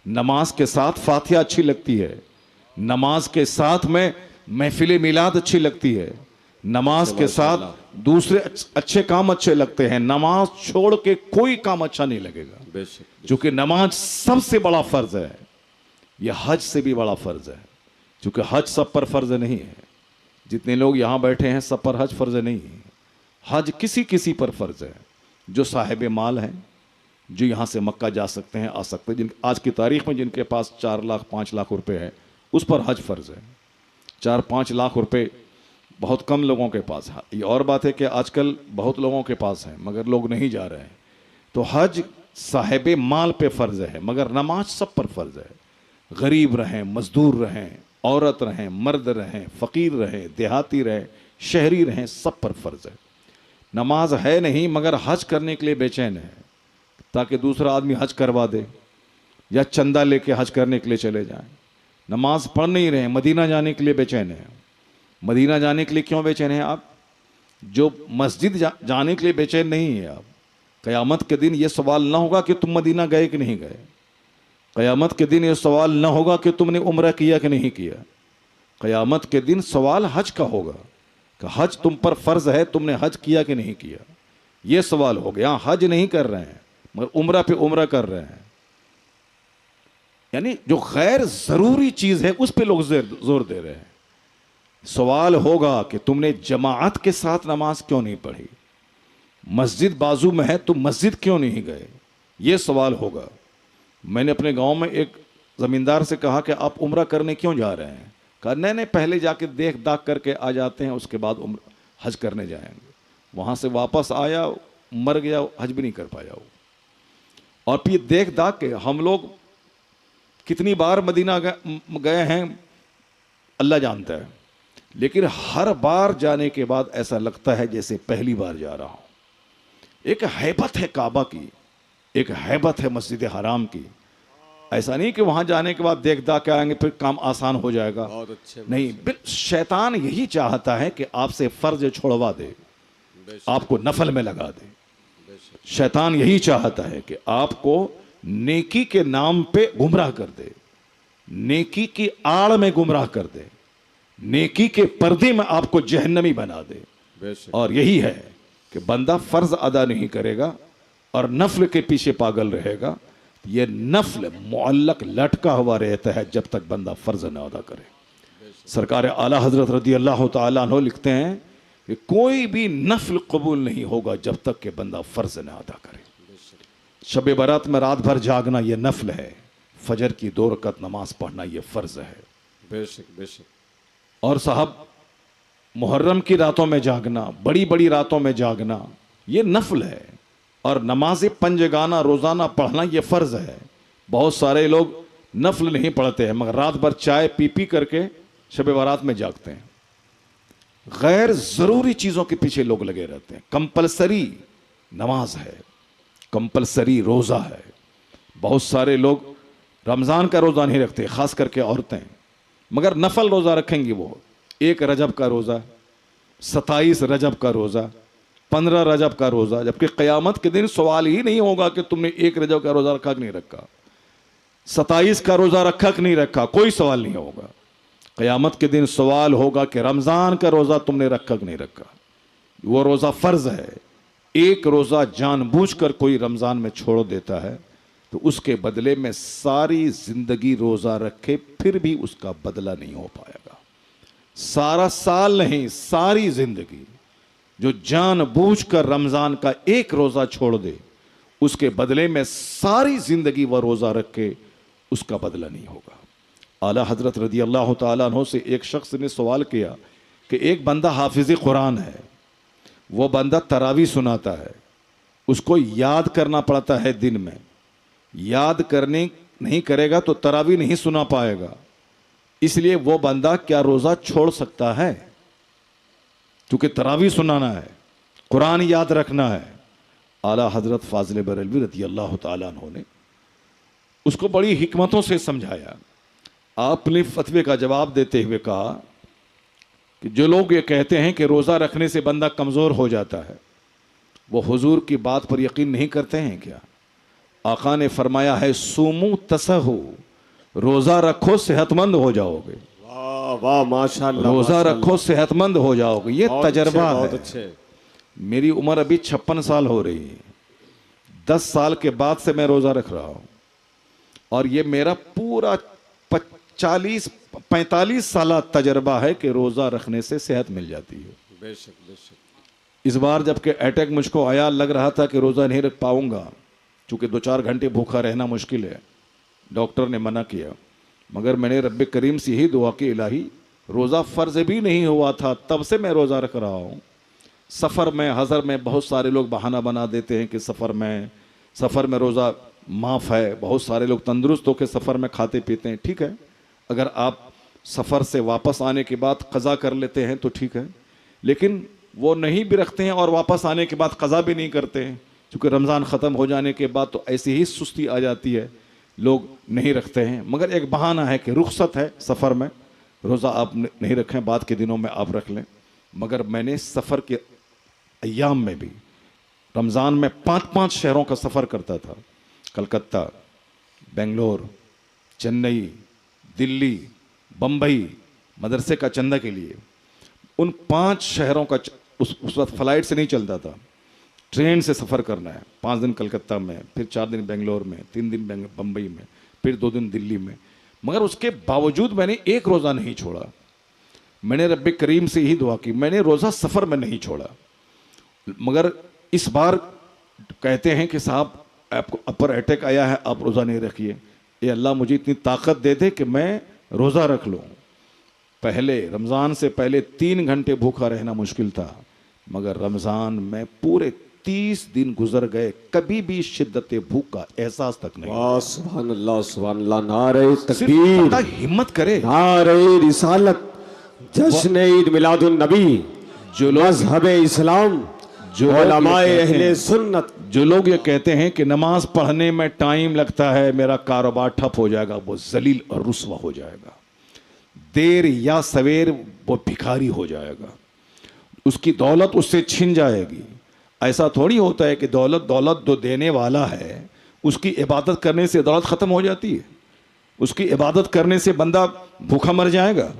نماز کے ساتھ فاتحہ اچھی لگتی ہے, نماز کے ساتھ میں محفل میلاد اچھی لگتی ہے, نماز کے ساتھ دوسرے اچھے کام اچھے لگتے ہیں. نماز چھوڑ کے کوئی کام اچھا نہیں لگے گا, چونکہ نماز سب سے بڑا فرض ہے. یہ حج سے بھی بڑا فرض ہے, چونکہ حج سب پر فرض نہیں ہے. جتنے لوگ یہاں بیٹھے ہیں سب پر حج فرض نہیں ہے. حج کسی پر فرض ہے. جو صاحب مال ہیں, جو یہاں سے مکہ جا سکتے ہیں, آ سکتے ہیں, آج کی تاریخ میں جن کے پاس 4 لاکھ 5 لاکھ روپے ہے اس پر حج فرض ہے. 4-5 لاکھ روپے بہت کم لوگوں کے پاس ہے. یہ اور بات ہے کہ آج کل بہت لوگوں کے پاس ہیں مگر لوگ نہیں جا رہے ہیں. تو حج صاحب مال پہ فرض ہے مگر نماز سب پر فرض ہے. غریب رہیں, مزدور رہیں, عورت رہیں, مرد رہیں, فقیر رہیں, دیہاتی رہیں, شہری رہیں, سب پر فرض ہے. نماز ہے نہیں مگر حج کرنے کے لیے بے چین ہے تاکہ دوسرا آدمی حج کروا دے یا چندہ لے کے حج کرنے کے لیے چلے جائیں. نماز پڑھ نہیں رہے, مدینہ جانے کے لیے بے چین ہے. مدینہ جانے کے لیے کیوں بے چین ہیں آپ؟ جو مسجد جانے کے لیے بے چین نہیں ہے آپ. قیامت کے دن یہ سوال نہ ہوگا کہ تم مدینہ گئے کہ نہیں گئے. قیامت کے دن یہ سوال نہ ہوگا کہ تم نے عمرہ کیا کہ نہیں کیا. قیامت کے دن سوال حج کا ہوگا کہ حج تم پر فرض ہے, تم نے حج کیا کہ نہیں کیا. یہ سوال ہو گیا. حج نہیں کر رہے ہیں مگر عمرہ پہ عمرہ کر رہے ہیں. یعنی جو غیر ضروری چیز ہے اس پہ لوگ زور دے رہے ہیں. سوال ہوگا کہ تم نے جماعت کے ساتھ نماز کیوں نہیں پڑھی, مسجد بازو میں ہے تم مسجد کیوں نہیں گئے, یہ سوال ہوگا. میں نے اپنے گاؤں میں ایک زمیندار سے کہا کہ آپ عمرہ کرنے کیوں جا رہے ہیں؟ کہا نہیں پہلے جا کے دیکھ داکھ کر کے آ جاتے ہیں, اس کے بعد حج کرنے جائیں گے. وہاں سے واپس آیا, مر گیا, حج بھی نہیں کر پایا وہ. اور پھر دیکھ داکھ کے ہم لوگ کتنی بار مدینہ گئے ہیں اللہ جانتا ہے, لیکن ہر بار جانے کے بعد ایسا لگتا ہے جیسے پہلی بار جا رہا ہوں. ایک ہیبت ہے کعبہ کی, ایک ہیبت ہے مسجد حرام کی. ایسا نہیں کہ وہاں جانے کے بعد دیکھ داکھ کے آئیں گے پھر کام آسان ہو جائے گا. نہیں, شیطان یہی چاہتا ہے کہ آپ سے فرض چھوڑوا دے, آپ کو نفل میں لگا دے. شیطان یہی چاہتا ہے کہ آپ کو نیکی کے نام پہ گمراہ کر دے, نیکی کی آڑ میں گمراہ کر دے, نیکی کے پردے میں آپ کو جہنمی بنا دے. اور یہی ہے کہ بندہ فرض ادا نہیں کرے گا اور نفل کے پیچھے پاگل رہے گا. یہ نفل معلق لٹکا ہوا رہتا ہے جب تک بندہ فرض نہ ادا کرے. سرکار اعلیٰ حضرت رضی اللہ تعالیٰ عنہ لکھتے ہیں کہ کوئی بھی نفل قبول نہیں ہوگا جب تک کہ بندہ فرض نہ ادا کرے. شب برات میں رات بھر جاگنا یہ نفل ہے, فجر کی 2 رکعت نماز پڑھنا یہ فرض ہے. بے شک بے شک. اور صاحب محرم کی راتوں میں جاگنا, بڑی بڑی راتوں میں جاگنا یہ نفل ہے. اور نماز پنجگانہ روزانہ پڑھنا یہ فرض ہے. بہت سارے لوگ نفل نہیں پڑھتے ہیں مگر رات بھر چائے پی پی کر کے شب برات میں جاگتے ہیں. غیر ضروری چیزوں کے پیچھے لوگ لگے رہتے ہیں. کمپلسری نماز ہے, کمپلسری روزہ ہے. بہت سارے لوگ رمضان کا روزہ نہیں رکھتے, خاص کر کے عورتیں, مگر نفل روزہ رکھیں گی. وہ 1 رجب کا روزہ, 27 رجب کا روزہ, 15 رجب کا روزہ, جبکہ قیامت کے دن سوال ہی نہیں ہوگا کہ تم نے 1 رجب کا روزہ رکھا کہ نہیں رکھا, 27 کا روزہ رکھا کہ نہیں رکھا, کوئی سوال نہیں ہوگا. قیامت کے دن سوال ہوگا کہ رمضان کا روزہ تم نے رکھا کہ نہیں رکھا. وہ روزہ فرض ہے. 1 روزہ جان بوجھ کر کوئی رمضان میں چھوڑ دیتا ہے تو اس کے بدلے میں ساری زندگی روزہ رکھے پھر بھی اس کا بدلہ نہیں ہو پائے گا. سارا سال نہیں, ساری زندگی. جو جان بوجھ کر رمضان کا 1 روزہ چھوڑ دے اس کے بدلے میں ساری زندگی وہ روزہ رکھے, اس کا بدلہ نہیں ہوگا. اعلیٰ حضرت رضی اللہ تعالیٰ عنہ سے ایک شخص نے سوال کیا کہ ایک بندہ حافظ قرآن ہے, وہ بندہ تراویح سناتا ہے, اس کو یاد کرنا پڑتا ہے دن میں, یاد کرنے نہیں کرے گا تو تراویح نہیں سنا پائے گا. اس لیے وہ بندہ کیا روزہ چھوڑ سکتا ہے؟ کیونکہ تراویح سنانا ہے, قرآن یاد رکھنا ہے. اعلیٰ حضرت فاضل بریلوی رضی اللہ تعالیٰ عنہ نے اس کو بڑی حکمتوں سے سمجھایا. آپ نے فتوے کا جواب دیتے ہوئے کہا کہ جو لوگ یہ کہتے ہیں کہ روزہ رکھنے سے بندہ کمزور ہو جاتا ہے, وہ حضور کی بات پر یقین نہیں کرتے ہیں کیا؟ آقا نے فرمایا ہے سومو تسہو, روزہ رکھو صحت مند ہو جاؤ گے. واہ واہ ماشاءاللہ. روزہ رکھو صحت مند ہو جاؤ گے. یہ تجربہ ہے. میری عمر ابھی 56 سال ہو رہی ہے, 10 سال کے بعد سے میں روزہ رکھ رہا ہوں, اور یہ میرا پورا 45 سالہ تجربہ ہے کہ روزہ رکھنے سے صحت مل جاتی ہے. بے شک بے شک. اس بار جب کہ اٹیک مجھ کو آیا, لگ رہا تھا کہ روزہ نہیں رکھ پاؤں گا, چونکہ 2-4 گھنٹے بھوکا رہنا مشکل ہے. ڈاکٹر نے منع کیا. مگر میں نے رب کریم سے یہی دعا کی الہی روزہ فرض بھی نہیں ہوا تھا تب سے میں روزہ رکھ رہا ہوں. سفر میں حضر میں بہت سارے لوگ بہانہ بنا دیتے ہیں کہ سفر میں روزہ معاف ہے. بہت سارے لوگ تندرست ہو کے سفر میں کھاتے پیتے ہیں. ٹھیک ہے, اگر آپ سفر سے واپس آنے کے بعد قضا کر لیتے ہیں تو ٹھیک ہے, لیکن وہ نہیں بھی رکھتے ہیں اور واپس آنے کے بعد قضا بھی نہیں کرتے ہیں, کیونکہ رمضان ختم ہو جانے کے بعد تو ایسی ہی سستی آ جاتی ہے, لوگ نہیں رکھتے ہیں. مگر ایک بہانہ ہے کہ رخصت ہے سفر میں, روزہ آپ نہیں رکھیں, بعد کے دنوں میں آپ رکھ لیں. مگر میں نے سفر کے ایام میں بھی رمضان میں 5 شہروں کا سفر کرتا تھا. کلکتہ, بنگلور, چنئی, دلی, بمبئی, مدرسے کا چندہ کے لیے. ان 5 شہروں کا اس وقت فلائٹ سے نہیں چلتا تھا, ٹرین سے سفر کرنا ہے. 5 دن کلکتہ میں, پھر 4 دن بنگلور میں, 3 دن بمبئی میں, پھر 2 دن دلی میں. مگر اس کے باوجود میں نے ایک روزہ نہیں چھوڑا. میں نے رب کریم سے یہی دعا کی, میں نے روزہ سفر میں نہیں چھوڑا. مگر اس بار کہتے ہیں کہ صاحب آپ کو اپر اٹیک آیا ہے, آپ روزہ نہیں رکھیے. اے اللہ مجھے اتنی طاقت دے دے کہ میں روزہ رکھ لوں. پہلے رمضان سے پہلے 3 گھنٹے بھوکا رہنا مشکل تھا, مگر رمضان میں پورے 30 دن گزر گئے, کبھی بھی شدت بھوک کا احساس تک نہیں. واہ سبحان اللہ, نعرہ صرف تکبیر, بندہ ہمت کرے. نعرہ رسالت, جشن عید میلاد النبی, جو لوگ مذہب اسلام, جو لوگ علماء یہ کہتے اہل ہیں- سنت. جو لوگ یہ کہتے ہیں کہ نماز پڑھنے میں ٹائم لگتا ہے, میرا کاروبار ٹھپ ہو جائے گا, وہ ذلیل اور رسوا ہو جائے گا. دیر یا سویر وہ بھکاری ہو جائے گا, اس کی دولت اس سے چھن جائے گی. ایسا تھوڑی ہوتا ہے کہ دولت جو دینے والا ہے اس کی عبادت کرنے سے دولت ختم ہو جاتی ہے. اس کی عبادت کرنے سے بندہ بھوکا مر جائے گا,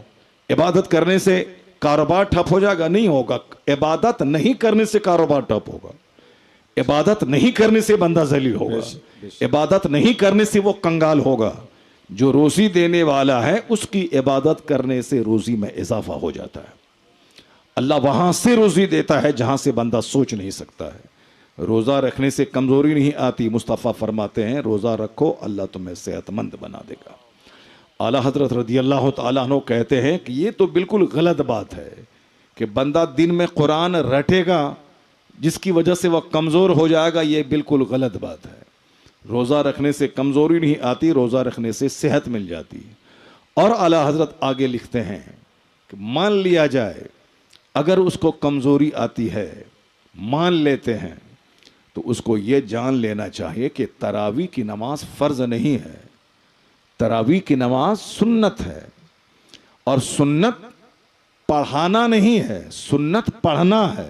عبادت کرنے سے کاروبار ٹھپ ہو جائے گا. نہیں ہوگا. عبادت نہیں کرنے سے کاروبار ٹھپ ہوگا, عبادت نہیں کرنے سے بندہ ذلیل ہوگا, عبادت نہیں کرنے سے وہ کنگال ہوگا. جو روزی دینے والا ہے اس کی عبادت کرنے سے روزی میں اضافہ ہو جاتا ہے. اللہ وہاں سے روزی دیتا ہے جہاں سے بندہ سوچ نہیں سکتا ہے. روزہ رکھنے سے کمزوری نہیں آتی. مصطفیٰ فرماتے ہیں روزہ رکھو, اللہ تمہیں صحت مند بنا دے گا. اعلیٰ حضرت رضی اللہ تعالیٰ عنہ کہتے ہیں کہ یہ تو بالکل غلط بات ہے کہ بندہ دن میں قرآن رٹے گا جس کی وجہ سے وہ کمزور ہو جائے گا. یہ بالکل غلط بات ہے. روزہ رکھنے سے کمزوری نہیں آتی, روزہ رکھنے سے صحت مل جاتی. اور اعلیٰ حضرت آگے لکھتے ہیں کہ مان لیا جائے اگر اس کو کمزوری آتی ہے, مان لیتے ہیں, تو اس کو یہ جان لینا چاہیے کہ تراویح کی نماز فرض نہیں ہے, تراویح کی نماز سنت ہے. اور سنت پڑھانا نہیں ہے, سنت پڑھنا ہے.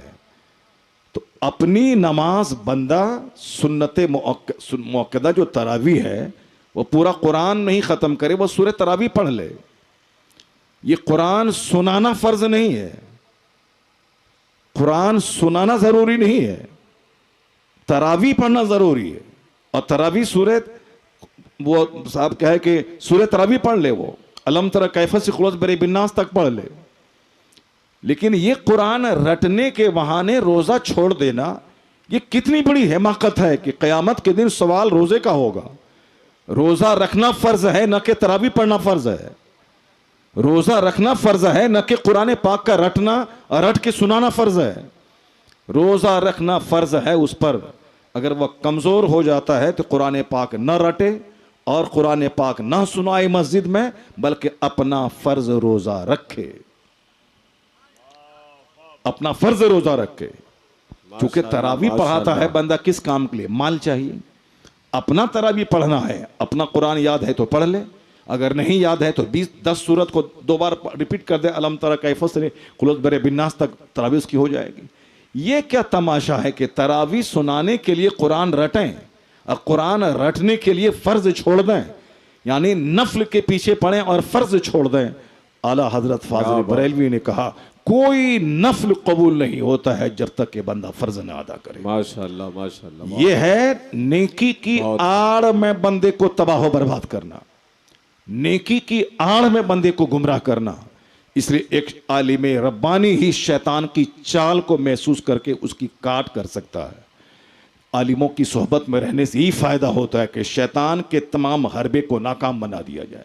تو اپنی نماز بندہ سنت موقدہ جو تراویح ہے وہ پورا قرآن نہیں ختم کرے, وہ سورہ تراویح پڑھ لے. یہ قرآن سنانا فرض نہیں ہے, قرآن سنانا ضروری نہیں ہے, تراویح پڑھنا ضروری ہے. اور تراویح سورہ, وہ صاحب کہے کہ سورہ تراویح پڑھ لے, وہ الم تر کیف سے خلوص برے بالناس تک پڑھ لے. لیکن یہ قرآن رٹنے کے بہانے روزہ چھوڑ دینا, یہ کتنی بڑی حماقت ہے کہ قیامت کے دن سوال روزے کا ہوگا. روزہ رکھنا فرض ہے نہ کہ تراویح پڑھنا فرض ہے. روزہ رکھنا فرض ہے نہ کہ قرآن پاک کا رٹنا اور رٹ کے سنانا فرض ہے. روزہ رکھنا فرض ہے اس پر, اگر وہ کمزور ہو جاتا ہے تو قرآن پاک نہ رٹے اور قرآن پاک نہ سنائے مسجد میں, بلکہ اپنا فرض روزہ رکھے, اپنا فرض روزہ رکھے. چونکہ تراویح پڑھاتا ہے بندہ کس کام کے لیے؟ مال چاہیے. اپنا تراویح پڑھنا ہے, اپنا قرآن یاد ہے تو پڑھ لے, اگر نہیں یاد ہے تو 10 سورت کو 2 بار ریپیٹ کر دے, الم تر کیف سے خلوص برے بالناس تک تراویح اس کی ہو جائے گی. یہ کیا تماشا ہے کہ تراویح سنانے کے لیے قرآن رٹیں اور قرآن رٹنے کے لیے فرض چھوڑ دیں, یعنی نفل کے پیچھے پڑھیں اور فرض چھوڑ دیں. اعلیٰ حضرت فاضل بریلوی نے کہا کوئی نفل قبول نہیں ہوتا ہے جب تک کہ بندہ فرض نہ ادا کرے. ماشاءاللہ ماشاءاللہ. یہ ہے نیکی کی آڑ میں بندے کو تباہ و برباد کرنا, نیکی کی آڑ میں بندے کو گمراہ کرنا. اس لیے ایک عالم ربانی ہی شیطان کی چال کو محسوس کر کے اس کی کاٹ کر سکتا ہے. عالموں کی صحبت میں رہنے سے یہی فائدہ ہوتا ہے کہ شیطان کے تمام حربے کو ناکام بنا دیا جائے.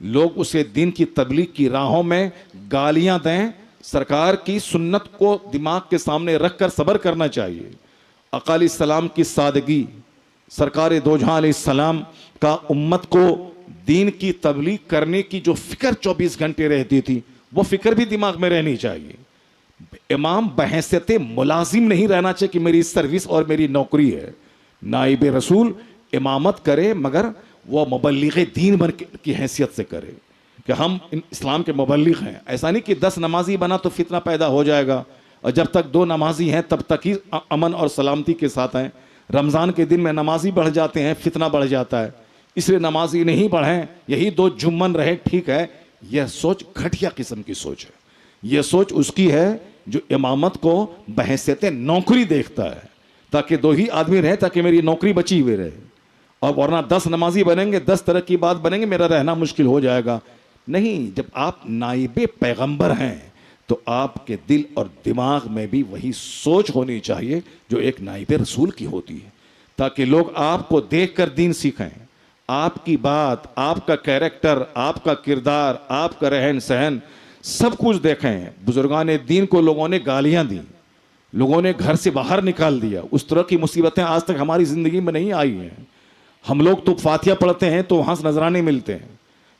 لوگ اسے دین کی تبلیغ کی راہوں میں گالیاں دیں، سرکار کی سنت کو دماغ کے سامنے رکھ کر صبر کرنا چاہیے۔ آقا علیہ السلام کی سادگی، سرکار دو جہاں علیہ السلام کا امت کو دین کی تبلیغ کرنے کی جو فکر 24 گھنٹے رہتی تھی، وہ فکر بھی دماغ میں رہنی چاہیے۔ امام بحیثیت ملازم نہیں رہنا چاہیے کہ میری سروس اور میری نوکری ہے۔ نائب رسول امامت کرے مگر وہ مبلغ دین بن کی حیثیت سے کرے کہ ہم اسلام کے مبلغ ہیں۔ ایسا نہیں کہ 10 نمازی بنا تو فتنہ پیدا ہو جائے گا، اور جب تک 2 نمازی ہیں تب تک ہی امن اور سلامتی کے ساتھ ہیں۔ رمضان کے دن میں نمازی بڑھ جاتے ہیں، فتنہ بڑھ جاتا ہے، اس لیے نمازی نہیں بڑھیں، یہی 2 جمن رہے ٹھیک ہے۔ یہ سوچ گھٹیا قسم کی سوچ ہے۔ یہ سوچ اس کی ہے جو امامت کو بحیثیت نوکری دیکھتا ہے، تاکہ 2 ہی آدمی رہے تاکہ میری نوکری بچی ہوئی رہے، اور ورنہ 10 نمازی بنیں گے، 10 طرح کی بات بنیں گے، میرا رہنا مشکل ہو جائے گا۔ نہیں، جب آپ نائب پیغمبر ہیں تو آپ کے دل اور دماغ میں بھی وہی سوچ ہونی چاہیے جو ایک نائب رسول کی ہوتی ہے، تاکہ لوگ آپ کو دیکھ کر دین سیکھیں۔ آپ کی بات، آپ کا کیریکٹر، آپ کا کردار، آپ کا رہن سہن سب کچھ دیکھیں۔ بزرگان دین کو لوگوں نے گالیاں دی، لوگوں نے گھر سے باہر نکال دیا، اس طرح کی مصیبتیں آج تک ہماری زندگی میں نہیں آئی ہیں۔ ہم لوگ تو فاتحہ پڑھتے ہیں تو وہاں سے نذرانے ملتے ہیں،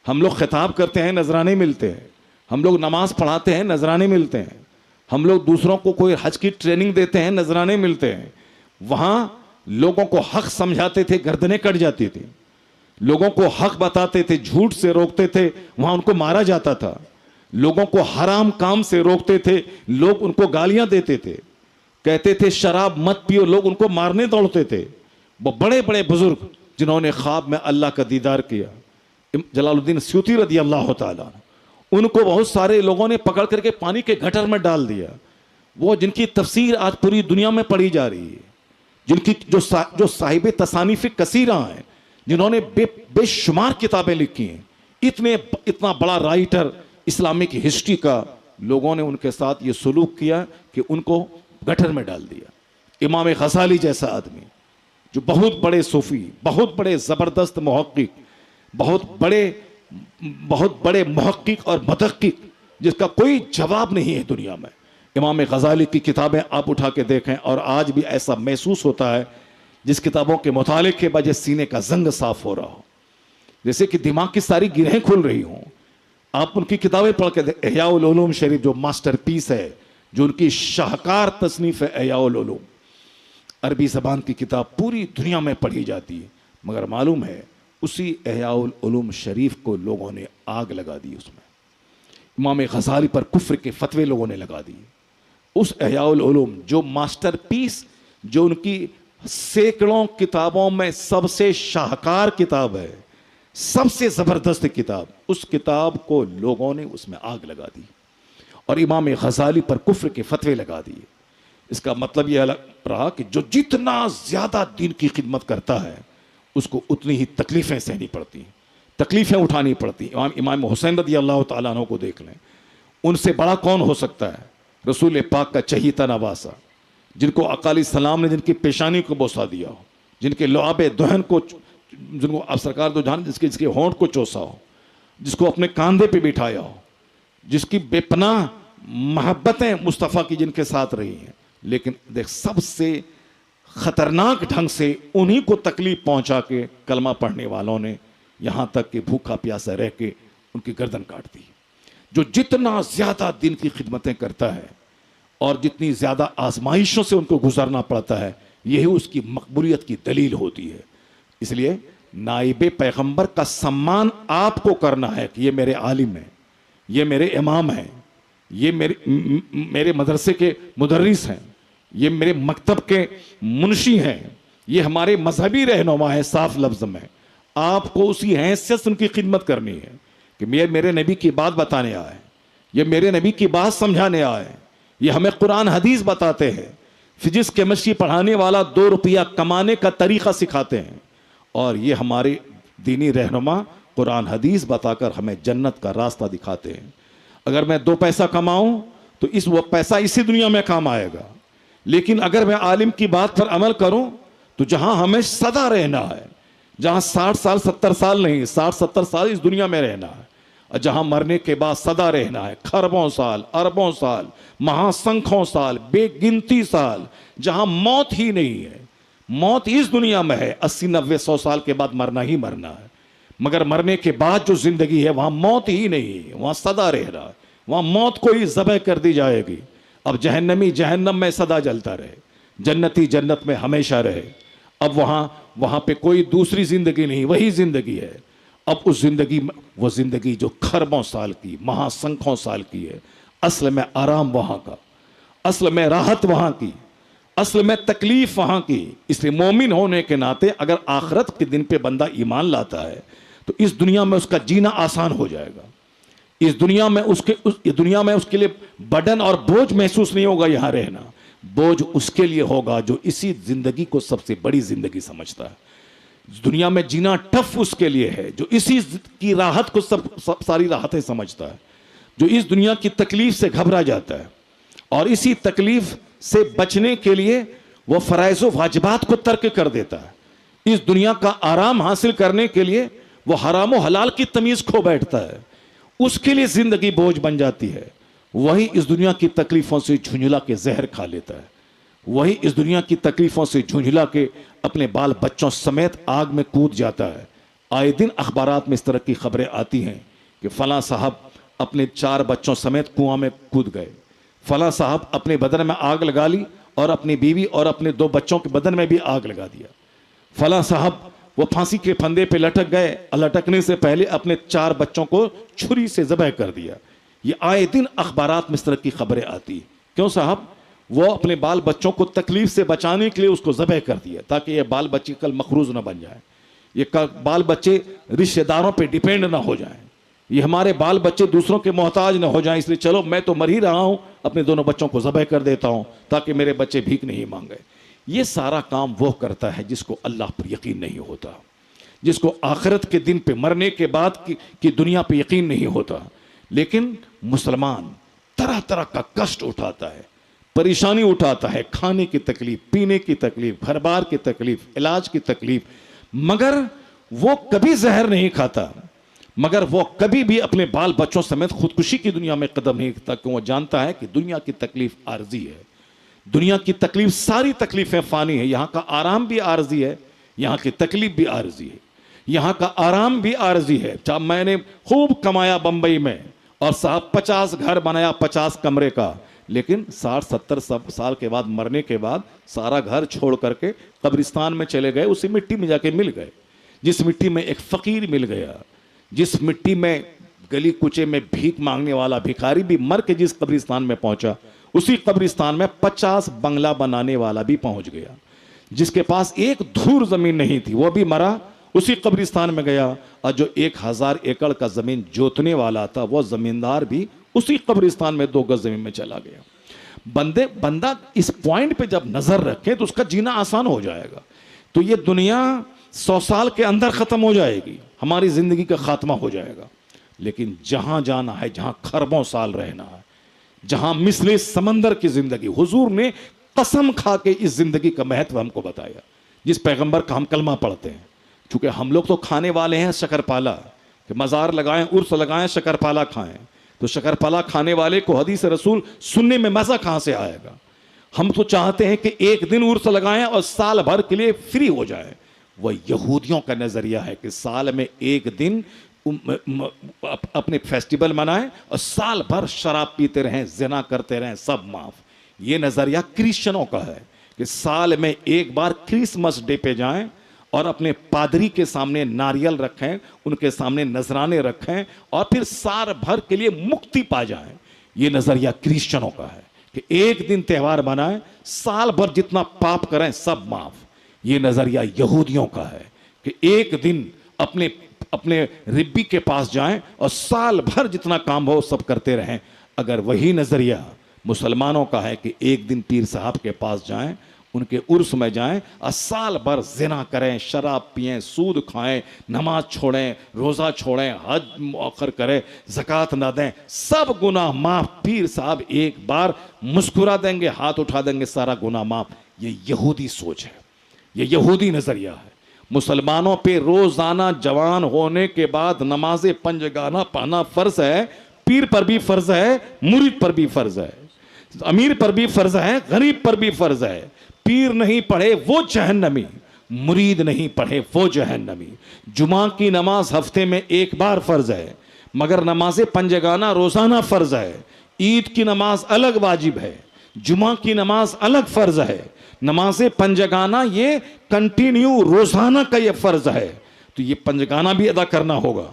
ہم لوگ خطاب کرتے ہیں نذرانے ملتے ہیں، ہم لوگ نماز پڑھاتے ہیں نذرانے ملتے ہیں، ہم لوگ دوسروں کو کوئی حج کی ٹریننگ دیتے ہیں نذرانے ملتے ہیں۔ وہاں لوگوں کو حق سمجھاتے تھے، گردنیں کٹ جاتی تھی، لوگوں کو حق بتاتے تھے، جھوٹ سے روکتے تھے، وہاں ان کو مارا جاتا تھا، لوگوں کو حرام کام سے روکتے تھے، لوگ ان کو گالیاں دیتے تھے، کہتے تھے شراب مت پیو، لوگ ان کو مارنے دوڑتے تھے۔ وہ بڑے بڑے بزرگ جنہوں نے خواب میں اللہ کا دیدار کیا، جلال الدین سیوطی رضی اللہ تعالیٰ، ان کو بہت سارے لوگوں نے پکڑ کر کے پانی کے گٹر میں ڈال دیا۔ وہ جن کی تفسیر آج پوری دنیا میں پڑھی جا رہی ہے، جن کی جو صاحب تصانیف کثیرہ ہیں، جنہوں نے بے شمار کتابیں لکھی ہیں، اتنا بڑا رائٹر اسلامک ہسٹری کا، لوگوں نے ان کے ساتھ یہ سلوک کیا کہ ان کو گٹر میں ڈال دیا۔ امام غزالی جیسا آدمی جو بہت بڑے صوفی، بہت بڑے زبردست محقق، بہت بڑے محقق اور مدقق، جس کا کوئی جواب نہیں ہے دنیا میں، امام غزالی کی کتابیں آپ اٹھا کے دیکھیں، اور آج بھی ایسا محسوس ہوتا ہے جس کتابوں کے مطالعے کے وجہ سینے کا زنگ صاف ہو رہا ہو، جیسے کہ دماغ کی ساری گرہیں کھل رہی ہوں۔ آپ ان کی کتابیں پڑھ کے دیکھیں، احیاء العلوم شریف جو ماسٹر پیس ہے، جو ان کی شاہکار تصنیف ہے احیاء العلوم، عربی زبان کی کتاب پوری دنیا میں پڑھی جاتی ہے، مگر معلوم ہے اسی احیاء العلوم شریف کو لوگوں نے آگ لگا دی، اس میں امام غزالی پر کفر کے فتوے لوگوں نے لگا دیے۔ اس احیاء العلوم جو ماسٹر پیس، جو ان کی سینکڑوں کتابوں میں سب سے شاہکار کتاب ہے، سب سے زبردست کتاب، اس کتاب کو لوگوں نے اس میں آگ لگا دی اور امام غزالی پر کفر کے فتوے لگا دیے۔ اس کا مطلب یہ رہا کہ جو جتنا زیادہ دین کی خدمت کرتا ہے اس کو اتنی ہی تکلیفیں سہنی پڑتی ہیں، تکلیفیں اٹھانی پڑتی ہیں۔ امام حسین رضی اللہ تعالیٰ عنہ کو دیکھ لیں، ان سے بڑا کون ہو سکتا ہے؟ رسول پاک کا چہیتا نواسا، جن کو آقا علیہ السلام نے جن کی پیشانی کو بوسا دیا ہو، جن کے لعاب دہن کو، جن کو آپ سرکار دو جہان جس کے ہونٹ کو چوسا ہو، جس کو اپنے کاندھے پہ بٹھایا ہو، جس کی بے پناہ محبتیں مصطفیٰ کی جن کے ساتھ رہی ہیں، لیکن دیکھ سب سے خطرناک ڈھنگ سے انہی کو تکلیف پہنچا کے کلمہ پڑھنے والوں نے یہاں تک کہ بھوکا پیاسا رہ کے ان کی گردن کاٹ دی۔ جو جتنا زیادہ دین کی خدمتیں کرتا ہے اور جتنی زیادہ آزمائشوں سے ان کو گزرنا پڑتا ہے، یہی اس کی مقبولیت کی دلیل ہوتی ہے۔ اس لیے نائب پیغمبر کا سمان آپ کو کرنا ہے کہ یہ میرے عالم ہیں، یہ میرے امام ہیں، یہ میرے مدرسے کے مدرس ہیں، یہ میرے مکتب کے منشی ہیں، یہ ہمارے مذہبی رہنما ہیں۔ صاف لفظ میں آپ کو اسی حیثیت سے ان کی خدمت کرنی ہے کہ میرے نبی کی بات بتانے آئے، یہ میرے نبی کی بات سمجھانے آئے، یہ ہمیں قرآن حدیث بتاتے ہیں، فزکس کیمسٹری پڑھانے والا 2 روپیہ کمانے کا طریقہ سکھاتے ہیں، اور یہ ہمارے دینی رہنما قرآن حدیث بتا کر ہمیں جنت کا راستہ دکھاتے ہیں۔ اگر میں 2 پیسہ کماؤں تو وہ پیسہ اسی دنیا میں کام آئے گا، لیکن اگر میں عالم کی بات پر عمل کروں تو جہاں ہمیں سدا رہنا ہے، جہاں 60 سال 70 سال نہیں، 60 70 سال اس دنیا میں رہنا ہے، جہاں مرنے کے بعد سدا رہنا ہے، خربوں سال، اربوں سال، مہاسنکھوں سال، بے گنتی سال، جہاں موت ہی نہیں ہے. موت اس دنیا میں ہے، 80 90 100 سال کے بعد مرنا ہی مرنا ہے، مگر مرنے کے بعد جو زندگی ہے وہاں موت ہی نہیں ہے، وہاں سدا رہ رہا ہے، وہاں موت کو ہی ذبح کر دی جائے گی. اب جہنمی جہنم میں سدا جلتا رہے، جنتی جنت میں ہمیشہ رہے. اب وہاں پہ کوئی دوسری زندگی نہیں، وہی زندگی ہے. اب اس زندگی میں وہ زندگی جو خربوں سال کی، مہاسنکھوں سال کی ہے، اصل میں آرام وہاں کا، اصل میں راحت وہاں کی، اصل میں تکلیف وہاں کی. اس لیے مومن ہونے کے ناطے اگر آخرت کے دن پہ بندہ ایمان لاتا ہے تو اس دنیا میں اس کا جینا آسان ہو جائے گا. اس دنیا میں اس کے لیے برڈن اور بوجھ محسوس نہیں ہوگا. یہاں رہنا بوجھ اس کے لیے ہوگا جو اسی زندگی کو سب سے بڑی زندگی سمجھتا ہے. دنیا میں جینا ٹف اس کے لیے ہے جو اسی کی راحت کو سب ساری راحتیں سمجھتا ہے، جو اس دنیا کی تکلیف سے گھبرا جاتا ہے اور اسی تکلیف سے بچنے کے لیے وہ فرائض و واجبات کو ترک کر دیتا ہے. اس دنیا کا آرام حاصل کرنے کے لیے وہ حرام و حلال کی تمیز کھو بیٹھتا ہے، اس کے لیے زندگی بوجھ بن جاتی ہے. وہی اس دنیا کی تکلیفوں سے جھنجھلا کے زہر کھا لیتا ہے، وہی اس دنیا کی تکلیفوں سے جھنجھلا کے اپنے بال بچوں سمیت آگ میں کود جاتا ہے. آئے دن اخبارات میں اس طرح کی خبریں آتی ہیں کہ فلاں صاحب اپنے 4 بچوں سمیت کنواں میں کود گئے، فلاں صاحب اپنے بدن میں آگ لگا لی اور اپنی بیوی اور اپنے 2 بچوں کے بدن میں بھی آگ لگا دیا، فلاں صاحب وہ پھانسی کے پھندے پہ لٹک گئے، لٹکنے سے پہلے اپنے 4 بچوں کو چھری سے ذبح کر دیا. یہ آئے دن اخبارات میں اس طرح کی خبریں آتی. کیوں صاحب؟ وہ اپنے بال بچوں کو تکلیف سے بچانے کے لیے اس کو ذبح کر دیا تاکہ یہ بال بچے کل مخروز نہ بن جائیں، یہ بال بچے رشتہ داروں پہ ڈیپینڈ نہ ہو جائیں، یہ ہمارے بال بچے دوسروں کے محتاج نہ ہو جائیں. اس لیے چلو میں تو مر ہی رہا ہوں، اپنے دونوں بچوں کو ذبح کر دیتا ہوں تاکہ میرے بچے بھیک نہیں مانگے. یہ سارا کام وہ کرتا ہے جس کو اللہ پر یقین نہیں ہوتا، جس کو آخرت کے دن پہ مرنے کے بعد کی دنیا پہ یقین نہیں ہوتا. لیکن مسلمان طرح طرح کا کشٹ اٹھاتا ہے، پریشانی اٹھاتا ہے، کھانے کی تکلیف، پینے کی تکلیف، گھر بار کی تکلیف، علاج کی تکلیف، مگر وہ کبھی زہر نہیں کھاتا، مگر وہ کبھی بھی اپنے بال بچوں سمیت خودکشی کی دنیا میں قدم نہیں رکھتا، کیوں وہ جانتا ہے کہ دنیا کی تکلیف عارضی ہے. دنیا کی تکلیف، ساری تکلیفیں فانی ہیں. یہاں کا آرام بھی عارضی ہے، یہاں کی تکلیف بھی عارضی ہے، یہاں کا آرام بھی عارضی ہے. جب میں نے خوب کمایا بمبئی میں اور صاحب 50 گھر بنایا 50 کمرے کا، لیکن 60-70 سال کے بعد مرنے کے بعد سارا گھر چھوڑ کر کے قبرستان میں چلے گئے، اسی مٹی میں جا کے مل گئے. جس مٹی میں ایک فقیر مل گیا، جس مٹی میں گلی کوچے میں بھیک مانگنے والا بھیکاری بھی مر کے جس قبرستان میں پہنچا، اسی قبرستان میں 50 بنگلہ بنانے والا بھی پہنچ گیا. جس کے پاس ایک دھور زمین نہیں تھی وہ بھی مرا، اسی قبرستان میں گیا. اور جو 1000 ایکڑ کا زمین جوتنے والا تھا وہ زمیندار بھی اسی قبرستان میں 2 گز زمین میں چلا گیا. بندہ اس پوائنٹ پہ جب نظر رکھے تو اس کا جینا آسان ہو جائے گا. تو یہ دنیا 100 سال کے اندر ختم ہو جائے گی، ہماری زندگی کا خاتمہ ہو جائے گا. لیکن جہاں جانا ہے، جہاں خربوں سال رہنا ہے، جہاں مثل سمندر کی زندگی، حضور نے قسم کھا کے اس زندگی کا مہتو ہم کو بتایا. جس پیغمبر کا ہم کلمہ پڑھتے ہیں، چونکہ ہم لوگ تو کھانے والے ہیں شکر پالا، کہ مزار لگائیں، عرس لگائیں، شکر پالا کھائیں. تو شکر پالا کھانے والے کو حدیث رسول سننے میں مزہ کہاں سے آئے گا؟ ہم تو چاہتے ہیں کہ ایک دن عرس لگائیں اور سال بھر کے لیے فری ہو جائیں. وہ یہودیوں کا نظریہ ہے کہ سال میں ایک دن اپنے فیسٹیول منائیں اور سال بھر شراب پیتے رہیں، زنا کرتے رہیں، سب معاف. یہ نظریہ کرسچنوں کا ہے کہ سال میں ایک بار کرسمس ڈے پہ جائیں اور اپنے پادری کے سامنے ناریل رکھیں، ان کے سامنے نذرانے رکھیں اور پھر سال بھر کے لیے مکتی پا جائیں. یہ نظریہ کرسچنوں کا ہے کہ ایک دن تہوار منائیں، سال بھر جتنا پاپ کریں سب معاف. یہ نظریہ یہودیوں کا ہے کہ ایک دن اپنے ربی کے پاس جائیں اور سال بھر جتنا کام ہو سب کرتے رہیں. اگر وہی نظریہ مسلمانوں کا ہے کہ ایک دن پیر صاحب کے پاس جائیں، ان کے عرس میں جائیں اور سال بھر زنا کریں، شراب پئیں، سود کھائیں، نماز چھوڑیں، روزہ چھوڑیں، حج مؤخر کریں، زکوٰۃ نہ دیں، سب گناہ معاف، پیر صاحب ایک بار مسکرا دیں گے، ہاتھ اٹھا دیں گے، سارا گناہ معاف. یہ یہودی سوچ ہے، یہ یہودی نظریہ ہے. مسلمانوں پہ روزانہ جوان ہونے کے بعد نماز پنجگانہ پڑھنا فرض ہے. پیر پر بھی فرض ہے, مرید پر بھی فرض ہے, امیر پر بھی فرض ہے, غریب پر بھی فرض ہے. پیر نہیں پڑھے وہ جہنمی, مرید نہیں پڑھے وہ جہنمی. جمعہ کی نماز ہفتے میں ایک بار فرض ہے, مگر نماز پنجگانہ روزانہ فرض ہے. عید کی نماز الگ واجب ہے, جمعہ کی نماز الگ فرض ہے. نماز پنجگانہ یہ کنٹینیو روزانہ کا یہ فرض ہے, تو یہ پنجگانہ بھی ادا کرنا ہوگا.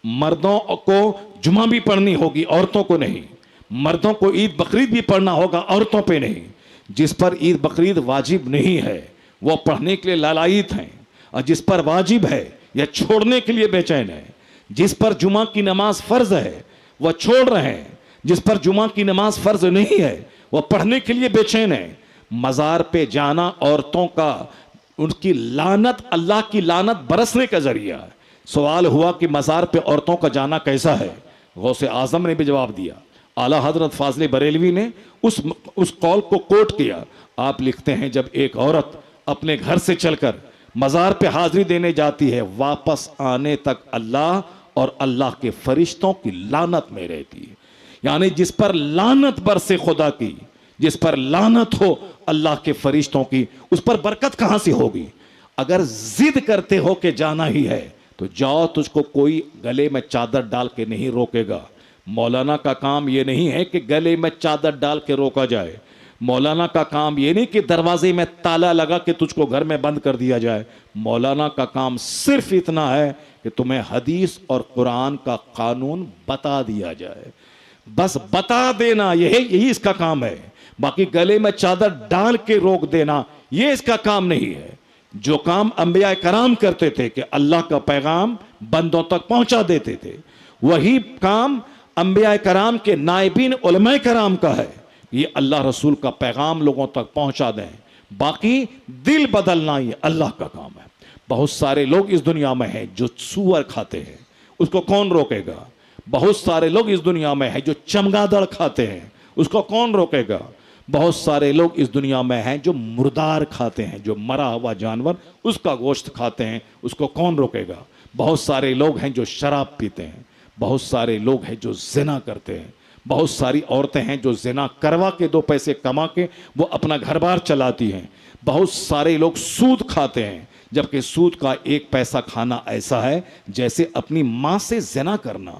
مردوں کو جمعہ بھی پڑھنی ہوگی, عورتوں کو نہیں. مردوں کو عید بقرعید بھی پڑھنا ہوگا, عورتوں پہ نہیں. جس پر عید بقرعید واجب نہیں ہے وہ پڑھنے کے لیے لالائت ہیں, اور جس پر واجب ہے یا چھوڑنے کے لیے بے چین ہے. جس پر جمعہ کی نماز فرض ہے وہ چھوڑ رہے ہیں, جس پر جمعہ کی نماز فرض نہیں ہے وہ پڑھنے کے لیے بے چین ہے. مزار پہ جانا عورتوں کا, ان کی لعنت, اللہ کی لعنت برسنے کا ذریعہ ہے. سوال ہوا کہ مزار پہ عورتوں کا جانا کیسا ہے؟ غوث اعظم نے بھی جواب دیا. اعلیٰ حضرت فاضل بریلوی نے اس قول کو کوٹ کیا. آپ لکھتے ہیں جب ایک عورت اپنے گھر سے چل کر مزار پہ حاضری دینے جاتی ہے, واپس آنے تک اللہ اور اللہ کے فرشتوں کی لعنت میں رہتی ہے. یعنی جس پر لعنت برسے خدا کی, جس پر لعنت ہو اللہ کے فرشتوں کی, اس پر برکت کہاں سے ہوگی؟ اگر ضد کرتے ہو کہ جانا ہی ہے تو جاؤ, تجھ کو کوئی گلے میں چادر ڈال کے نہیں روکے گا. مولانا کا کام یہ نہیں ہے کہ گلے میں چادر ڈال کے روکا جائے. مولانا کا کام یہ نہیں کہ دروازے میں تالا لگا کے تجھ کو گھر میں بند کر دیا جائے. مولانا کا کام صرف اتنا ہے کہ تمہیں حدیث اور قرآن کا قانون بتا دیا جائے, بس بتا دینا, یہی اس کا کام ہے. باقی گلے میں چادر ڈال کے روک دینا یہ اس کا کام نہیں ہے. جو کام انبیاء کرام کرتے تھے کہ اللہ کا پیغام بندوں تک پہنچا دیتے تھے, وہی کام انبیاء کرام کے نائبین علماء کرام کا ہے. یہ اللہ رسول کا پیغام لوگوں تک پہنچا دیں. باقی دل بدلنا یہ اللہ کا کام ہے. بہت سارے لوگ اس دنیا میں ہیں جو سور کھاتے ہیں, اس کو کون روکے گا؟ بہت سارے لوگ اس دنیا میں ہیں جو چمگادڑ کھاتے ہیں, اس کو کون روکے گا؟ بہت سارے لوگ اس دنیا میں ہیں جو مردار کھاتے ہیں, جو مرا ہوا جانور اس کا گوشت کھاتے ہیں, اس کو کون روکے گا؟ بہت سارے لوگ ہیں جو شراب پیتے ہیں, بہت سارے لوگ ہیں جو زنا کرتے ہیں, بہت ساری عورتیں ہیں جو زنا کروا کے 2 پیسے کما کے وہ اپنا گھر بار چلاتی ہیں. بہت سارے لوگ سود کھاتے ہیں, جبکہ سود کا 1 پیسہ کھانا ایسا ہے جیسے اپنی ماں سے زنا کرنا,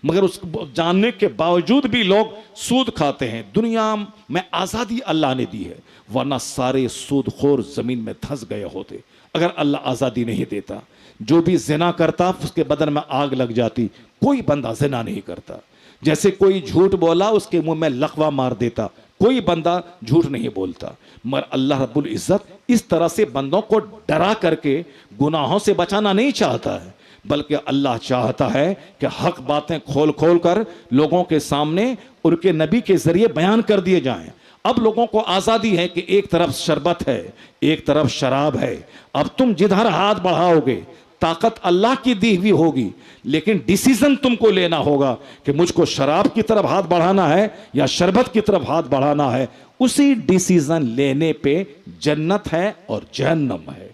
مگر اس جاننے کے باوجود بھی لوگ سود کھاتے ہیں. دنیا میں آزادی اللہ نے دی ہے, ورنہ سارے سود خور زمین میں دھنس گئے ہوتے اگر اللہ آزادی نہیں دیتا. جو بھی زنا کرتا اس کے بدن میں آگ لگ جاتی. کوئی بندہ زنا نہیں کرتا. جیسے کوئی جھوٹ بولا اس کے منہ میں لقوہ مار دیتا, کوئی بندہ جھوٹ نہیں بولتا. مگر اللہ رب العزت اس طرح سے بندوں کو ڈرا کر کے گناہوں سے بچانا نہیں چاہتا ہے, بلکہ اللہ چاہتا ہے کہ حق باتیں کھول کھول کر لوگوں کے سامنے ان کے نبی کے ذریعے بیان کر دیے جائیں. اب لوگوں کو آزادی ہے کہ ایک طرف شربت ہے, ایک طرف شراب ہے. اب تم جدھر ہاتھ بڑھاؤ گے طاقت اللہ کی دی ہوئی ہوگی, لیکن ڈیسیزن تم کو لینا ہوگا کہ مجھ کو شراب کی طرف ہاتھ بڑھانا ہے یا شربت کی طرف ہاتھ بڑھانا ہے. اسی ڈیسیزن لینے پہ جنت ہے اور جہنم ہے.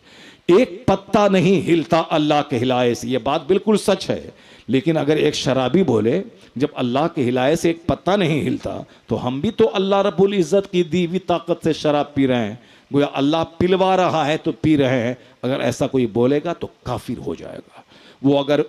ایک پتا نہیں ہلتا اللہ کے ہلائے سے, یہ بات بالکل سچ ہے. لیکن اگر ایک شرابی بولے جب اللہ کے ہلائے سے ایک پتا نہیں ہلتا تو ہم بھی تو اللہ رب العزت کی دی ہوئی طاقت سے شراب پی رہے ہیں, گویا اللہ پلوا رہا ہے تو پی رہے ہیں. اگر ایسا کوئی بولے گا تو کافر ہو جائے گا. وہ اگر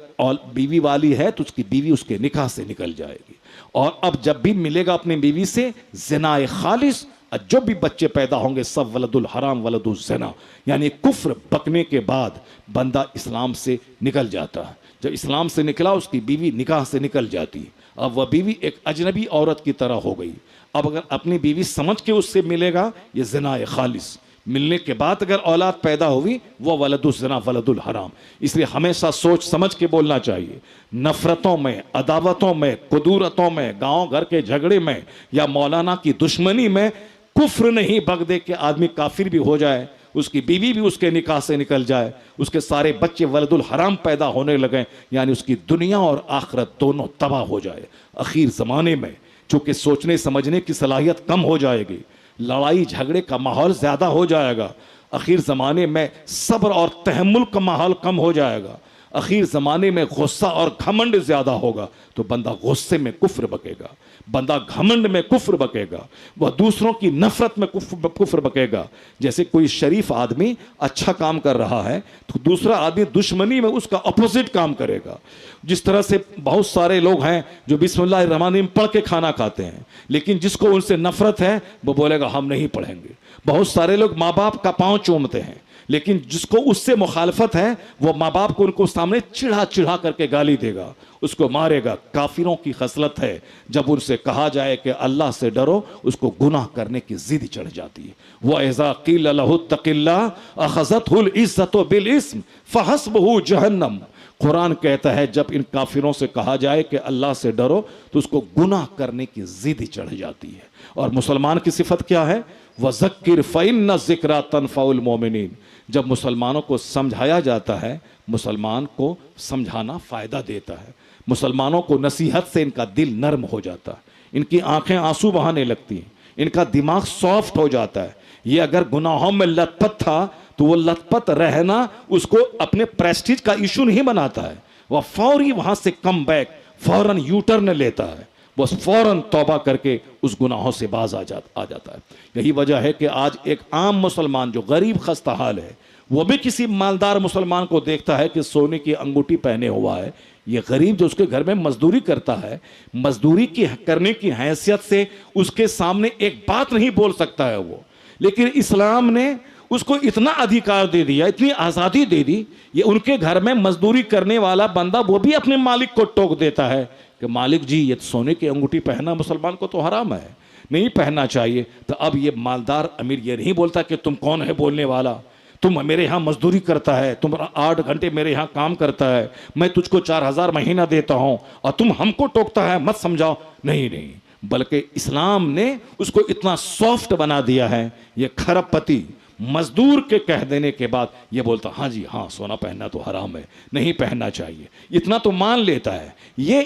بیوی والی ہے تو اس کی بیوی اس کے نکاح سے نکل جائے گی, اور اب جب بھی ملے گا اپنی بیوی سے زنا خالص, جو بھی بچے پیدا ہوں گے سب ولد الحرام ولد الزنا, یعنی کفر بکنے کے بعد بندہ اسلام سے نکل جاتا ہے. جب اسلام سے نکلا اس کی بیوی نکاح سے نکل جاتی, اب وہ بیوی ایک اجنبی عورت کی طرح ہو گئی. اب اگر اپنی بیوی سمجھ کے اس سے ملے گا یہ زنا خالص, ملنے کے بعد اگر اولاد پیدا ہوئی وہ ولد الزنا ولد الحرام. اس لیے ہمیشہ سوچ سمجھ کے بولنا چاہیے. نفرتوں میں, عداوتوں میں, قدورتوں میں, گاؤں گھر کے جھگڑے میں یا مولانا کی دشمنی میں کفر نہیں بک دے کہ آدمی کافر بھی ہو جائے, اس کی بیوی بھی اس کے نکاح سے نکل جائے, اس کے سارے بچے ولد الحرام پیدا ہونے لگیں, یعنی اس کی دنیا اور آخرت دونوں تباہ ہو جائے. اخیر زمانے میں چونکہ سوچنے سمجھنے کی صلاحیت کم ہو جائے گی, لڑائی جھگڑے کا ماحول زیادہ ہو جائے گا. اخیر زمانے میں صبر اور تحمل کا ماحول کم ہو جائے گا، اخیر زمانے میں غصہ اور گھمنڈ زیادہ ہوگا، تو بندہ غصے میں کفر بکے گا، بندہ گھمنڈ میں کفر بکے گا، وہ دوسروں کی نفرت میں کفر بکے گا۔ جیسے کوئی شریف آدمی اچھا کام کر رہا ہے تو دوسرا آدمی دشمنی میں اس کا اپوزٹ کام کرے گا۔ جس طرح سے بہت سارے لوگ ہیں جو بسم اللہ الرحمن الرحیم پڑھ کے کھانا کھاتے ہیں، لیکن جس کو ان سے نفرت ہے وہ بولے گا ہم نہیں پڑھیں گے۔ بہت سارے لوگ ماں باپ کا پاؤں چومتے ہیں، لیکن جس کو اس سے مخالفت ہے وہ ماں باپ کو ان کو سامنے چڑھا چڑھا کر کے گالی دے گا، اس کو مارے گا۔ کافروں کی خصلت ہے جب ان سے کہا جائے کہ اللہ سے ڈرو، اس کو گناہ کرنے کی ضد چڑھ جاتی ہے۔ وَإِذَا قِيلَ لَهُ اتَّقِ اللَّهَ أَخَذَتْهُ الْعِزَّةُ بِالْإِثْمِ فَحَسْبُهُ جَهَنَّمُ۔ قرآن کہتا ہے جب ان کافروں سے کہا جائے کہ اللہ سے ڈرو تو اس کو گناہ کرنے کی ضد چڑھ جاتی ہے۔ اور مسلمان کی صفت کیا ہے؟ وَذَكِّرْ فَإِنَّ الذِّكْرَىٰ تَنفَعُ الْمُؤْمِنِينَ۔ جب مسلمانوں کو سمجھایا جاتا ہے، مسلمان کو سمجھانا فائدہ دیتا ہے، مسلمانوں کو نصیحت سے ان کا دل نرم ہو جاتا ہے، ان کی آنکھیں آنسو بہانے لگتی ہیں، ان کا دماغ سافٹ ہو جاتا ہے۔ یہ اگر گناہوں میں لت پت تھا تو وہ لت پت رہنا اس کو اپنے پریسٹیج کا ایشو نہیں بناتا ہے، وہ فوری وہاں سے کم بیک، فوراً یو ٹرن لیتا ہے، وہ فوراً توبہ کر کے اس گناہوں سے باز آ جاتا ہے۔ یہی وجہ ہے کہ آج ایک عام مسلمان جو غریب خستہ حال ہے وہ بھی کسی مالدار مسلمان کو دیکھتا ہے کہ سونے کی انگوٹھی پہنے ہوا ہے، یہ غریب جو اس کے گھر میں مزدوری کرتا ہے، مزدوری کی کرنے کی حیثیت سے اس کے سامنے ایک بات نہیں بول سکتا ہے وہ، لیکن اسلام نے اس کو اتنا ادھیکار دے دیا، اتنی آزادی دے دی، یہ ان کے گھر میں مزدوری کرنے والا بندہ وہ بھی اپنے مالک کو ٹوک دیتا ہے کہ مالک جی یہ سونے کی انگوٹھی پہننا مسلمان کو تو حرام ہے، نہیں پہننا چاہیے۔ تو اب یہ مالدار امیر یہ نہیں بولتا کہ تم کون ہے بولنے والا، تم میرے ہاں مزدوری کرتا ہے، تم 8 گھنٹے میرے ہاں کام کرتا ہے، میں تجھ کو 4000 مہینہ دیتا ہوں اور تم ہم کو ٹوکتا ہے، مت سمجھاؤ۔ نہیں، بلکہ اسلام نے اس کو اتنا سافٹ بنا دیا ہے، یہ کھرب پتی مزدور کے کہہ دینے کے بعد یہ بولتا ہاں جی ہاں سونا پہننا تو حرام ہے، نہیں پہننا چاہیے، اتنا تو مان لیتا ہے۔ یہ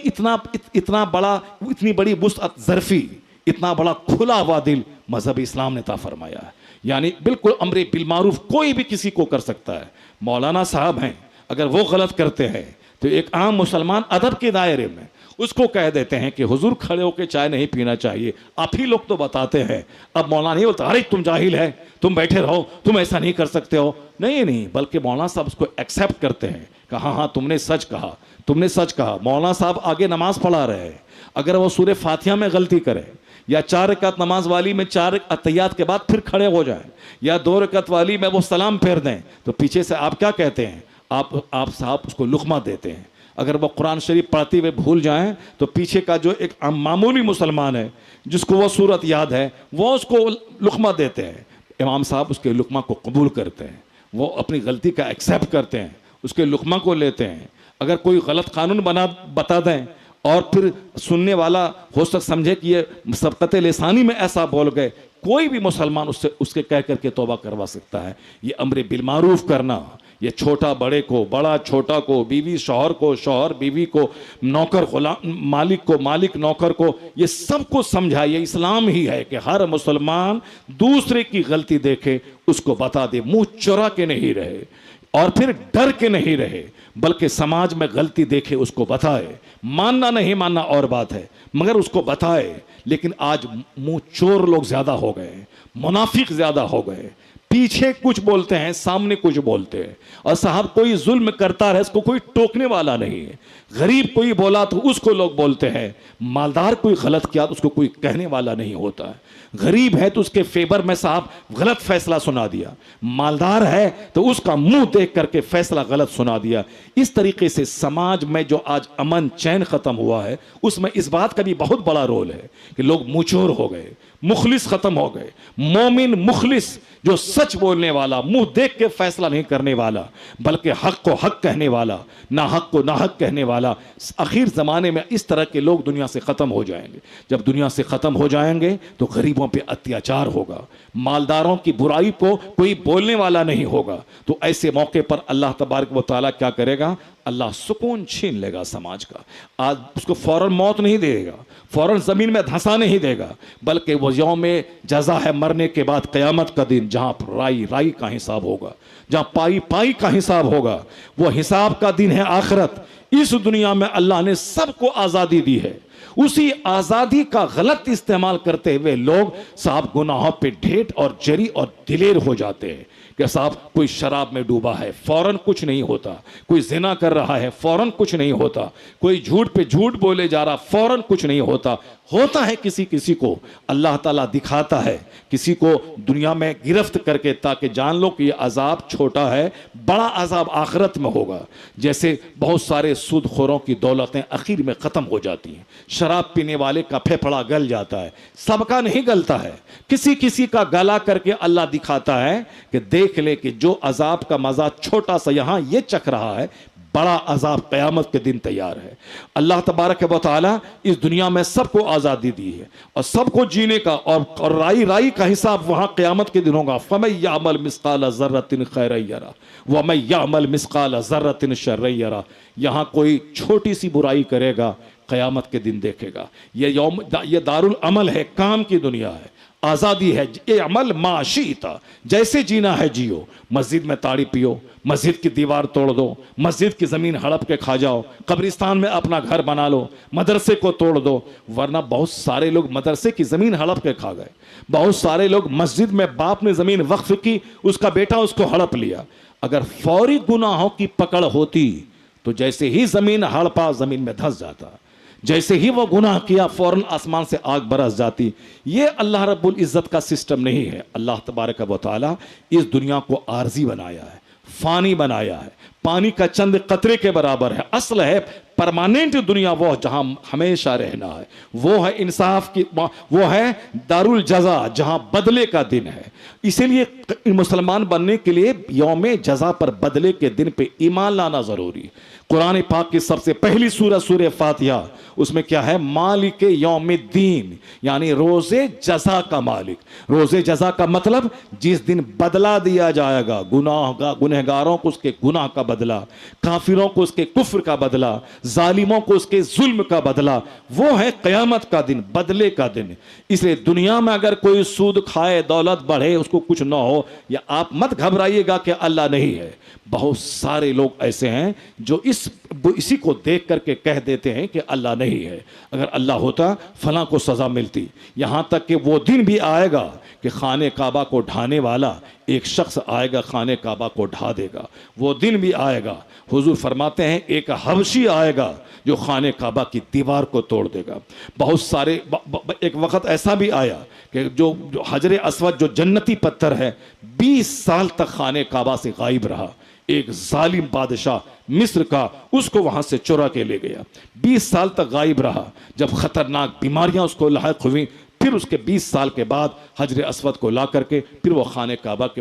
اتنا بڑا، اتنی بڑی وسعت ظرفی، اتنا بڑا کھلا ہوا دل مذہب اسلام نے عطا فرمایا ہے۔ یعنی بالکل امر بالمعروف کوئی بھی کسی کو کر سکتا ہے۔ مولانا صاحب ہیں، اگر وہ غلط کرتے ہیں تو ایک عام مسلمان ادب کے دائرے میں اس کو کہہ دیتے ہیں کہ حضور کھڑے ہو کے چائے نہیں پینا چاہیے، آپ ہی لوگ تو بتاتے ہیں۔ اب مولانا نہیں بولتا ارے تم جاہل ہے، تم بیٹھے رہو، تم ایسا نہیں کر سکتے ہو، نہیں، بلکہ مولانا صاحب اس کو ایکسیپٹ کرتے ہیں کہ ہاں تم نے سچ کہا، تم نے سچ کہا۔ مولانا صاحب آگے نماز پڑھا رہے ہیں، اگر وہ سورہ فاتحہ میں غلطی کرے یا 4 رکعت نماز والی میں 4 اتحیات کے بعد پھر کھڑے ہو جائیں، یا 2 رکعت والی میں وہ سلام پھیر دیں، تو پیچھے سے آپ کیا کہتے ہیں؟ آپ صاحب اس کو لقمہ دیتے ہیں۔ اگر وہ قرآن شریف پڑھتے ہوئے بھول جائیں تو پیچھے کا جو ایک معمولی مسلمان ہے جس کو وہ صورت یاد ہے وہ اس کو لقمہ دیتے ہیں، امام صاحب اس کے لقمہ کو قبول کرتے ہیں، وہ اپنی غلطی کا ایکسیپٹ کرتے ہیں، اس کے لقمہ کو لیتے ہیں۔ اگر کوئی غلط قانون بتا دیں اور پھر سننے والا ہو سکتا سمجھے کہ یہ سبقت لسانی میں ایسا بول گئے، کوئی بھی مسلمان اس کے کہہ کر کے توبہ کروا سکتا ہے۔ یہ امر بالمعروف کرنا، یہ چھوٹا بڑے کو، بڑا چھوٹا کو، بیوی شوہر کو، شوہر بیوی کو، نوکر غلام مالک کو، مالک نوکر کو، یہ سب کو سمجھائے۔ اسلام ہی ہے کہ ہر مسلمان دوسرے کی غلطی دیکھے اس کو بتا دے، منہ چورا کے نہیں رہے اور پھر ڈر کے نہیں رہے، بلکہ سماج میں غلطی دیکھے اس کو بتائے۔ ماننا نہیں ماننا اور بات ہے، مگر اس کو بتائے۔ لیکن آج منہ چور لوگ زیادہ ہو گئے، منافق زیادہ ہو گئے، پیچھے کچھ بولتے ہیں، سامنے کچھ بولتے ہیں۔ اور صاحب کوئی ظلم کرتا رہے اس کو کوئی ٹوکنے والا نہیں ہے، غریب کوئی بولا تو اس کو لوگ بولتے ہیں، مالدار کوئی غلط کیا تو اس کو کوئی کہنے والا نہیں ہوتا ہے۔ غریب ہے تو اس کے فیور میں صاحب غلط فیصلہ سنا دیا، مالدار ہے تو اس کا منہ دیکھ کر کے فیصلہ غلط سنا دیا۔ اس طریقے سے سماج میں جو آج امن چین ختم ہوا ہے اس میں اس بات کا بھی بہت بڑا رول ہے کہ لوگ منہ چور ہو گئے، مخلص ختم ہو گئے۔ مومن مخلص جو سچ بولنے والا، منہ دیکھ کے فیصلہ نہیں کرنے والا، بلکہ حق کو حق کہنے والا، ناحق کو ناحق کہنے والا، آخر زمانے میں اس طرح کے لوگ دنیا سے ختم ہو جائیں گے۔ جب دنیا سے ختم ہو جائیں گے تو غریبوں پہ اتیاچار ہوگا، مالداروں کی برائی کو کوئی بولنے والا نہیں ہوگا۔ تو ایسے موقع پر اللہ تبارک و تعالیٰ کیا کرے گا؟ اللہ سکون چھین لے گا سماج کا. آج اس کو فوراً موت نہیں دے گا, فوراً زمین میں دھنسا نہیں دے گا, بلکہ وہ یوم جزا ہے مرنے کے بعد قیامت کا دن, جہاں رائی رائی کا حساب ہوگا, جہاں پائی پائی کا حساب ہوگا. وہ حساب کا دن ہے آخرت. اس دنیا میں اللہ نے سب کو آزادی دی ہے, اسی آزادی کا غلط استعمال کرتے ہوئے لوگ صاحب گناہوں پہ ڈھیٹ اور جری اور دلیر ہو جاتے ہیں کہ صاحب کوئی شراب میں ڈوبا ہے فوراً کچھ نہیں ہوتا, کوئی زنا کر رہا ہے فوراً کچھ نہیں ہوتا, کوئی جھوٹ پہ جھوٹ بولے جا رہا فوراً کچھ نہیں ہوتا. ہوتا ہے کسی کسی کو, اللہ تعالیٰ دکھاتا ہے کسی کو دنیا میں گرفت کر کے, تاکہ جان لو کہ یہ عذاب چھوٹا ہے, بڑا عذاب آخرت میں ہوگا. جیسے بہت سارے سود خوروں کی دولتیں اخیر میں ختم ہو جاتی ہیں, شراب پینے والے کا پھیپھڑا گل جاتا ہے, سب کا نہیں گلتا ہے, کسی کسی کا گلا کر کے اللہ دکھاتا ہے کہ دیکھ لے کہ جو عذاب کا مزہ چھوٹا سا یہاں یہ چکھ رہا ہے, بڑا عذاب قیامت کے دن تیار ہے. اللہ تبارک و تعالی اس دنیا میں سب کو آزادی دی ہے اور سب کو جینے کا, اور رائی رائی کا حساب وہاں قیامت کے دن ہوگا. فَمَن يَعْمَلْ مِثْقَالَ ذَرَّةٍ خَيْرًا يَرَهُ وَمَن يَعْمَلْ مِثْقَالَ ذَرَّةٍ شَرًّا يَرَهُ. یہاں کوئی چھوٹی سی برائی کرے گا قیامت کے دن دیکھے گا. یہ دارالعمل ہے, کام کی دنیا ہے, آزادی ہے. یہ عمل معاشیتا, جیسے جینا ہے جیو. مسجد میں تاڑی پیو, مسجد کی دیوار توڑ دو, مسجد کی زمین ہڑپ کے کھا جاؤ, قبرستان میں اپنا گھر بنا لو, مدرسے کو توڑ دو. ورنہ بہت سارے لوگ مدرسے کی زمین ہڑپ کے کھا گئے, بہت سارے لوگ مسجد میں باپ نے زمین وقف کی, اس کا بیٹا اس کو ہڑپ لیا. اگر فوری گناہوں کی پکڑ ہوتی تو جیسے ہی زمین ہڑپا زمین میں دھس جاتا, جیسے ہی وہ گناہ کیا فوراً آسمان سے آگ برس جاتی. یہ اللہ رب العزت کا سسٹم نہیں ہے. اللہ تبارک و تعالیٰ اس دنیا کو عارضی بنایا ہے, فانی بنایا ہے, پانی کا چند قطرے کے برابر ہے. اصل ہے پرماننٹ دنیا وہ جہاں ہمیشہ رہنا ہے, وہ ہے انصاف کی, وہ ہے دارالجزا جہاں بدلے کا دن ہے. اسی لیے مسلمان بننے کے لیے یوم جزا پر بدلے کے دن پہ ایمان لانا ضروری ہے. قرآن پاک کی سب سے پہلی سورہ سورہ فاتحہ, اس میں کیا ہے؟ مالک یوم الدین, یعنی روز جزا کا مالک. روز جزا کا مطلب جس دن بدلہ دیا جائے گا, گنہگاروں کو اس کے گناہ کا بدلہ, کافروں کو اس کے کفر کا بدلہ, ظالموں کو اس کے ظلم کا بدلہ, وہ ہے قیامت کا دن, بدلے کا دن. اس لیے دنیا میں اگر کوئی سود کھائے, دولت بڑھے, اس کو کچھ نہ ہو, یا آپ مت گھبرائیے گا کہ اللہ نہیں ہے. بہت سارے لوگ ایسے ہیں جو اسی کو دیکھ کر کے کہہ دیتے ہیں کہ اللہ نہیں ہے. اگر اللہ ہوتا فلاں کو سزا ملتی. یہاں تک کہ وہ دن بھی آئے گا کہ خانہ کعبہ کو ڈھانے والا ایک شخص آئے گا, خانہ کعبہ کو ڈھا دے گا. وہ دن بھی آئے گا. حضور فرماتے ہیں ایک حبشی آئے گا جو خانہ کعبہ کی دیوار کو توڑ دے گا. بہت سارے, ایک وقت ایسا بھی آیا کہ جو حجر اسود جو جنتی پتھر ہے 20 سال تک خانہ کعبہ سے غائب رہا. ایک ظالم بادشاہ مصر کا اس کو وہاں سے چورا کے لے گیا, 20 سال تک غائب رہا. جب خطرناک بیماریاں اس کو لاحق ہوئیں, پھر اس کے 20 سال کے بعد حجر اسود کو لا کر کے پھر وہ خانہ کعبہ کے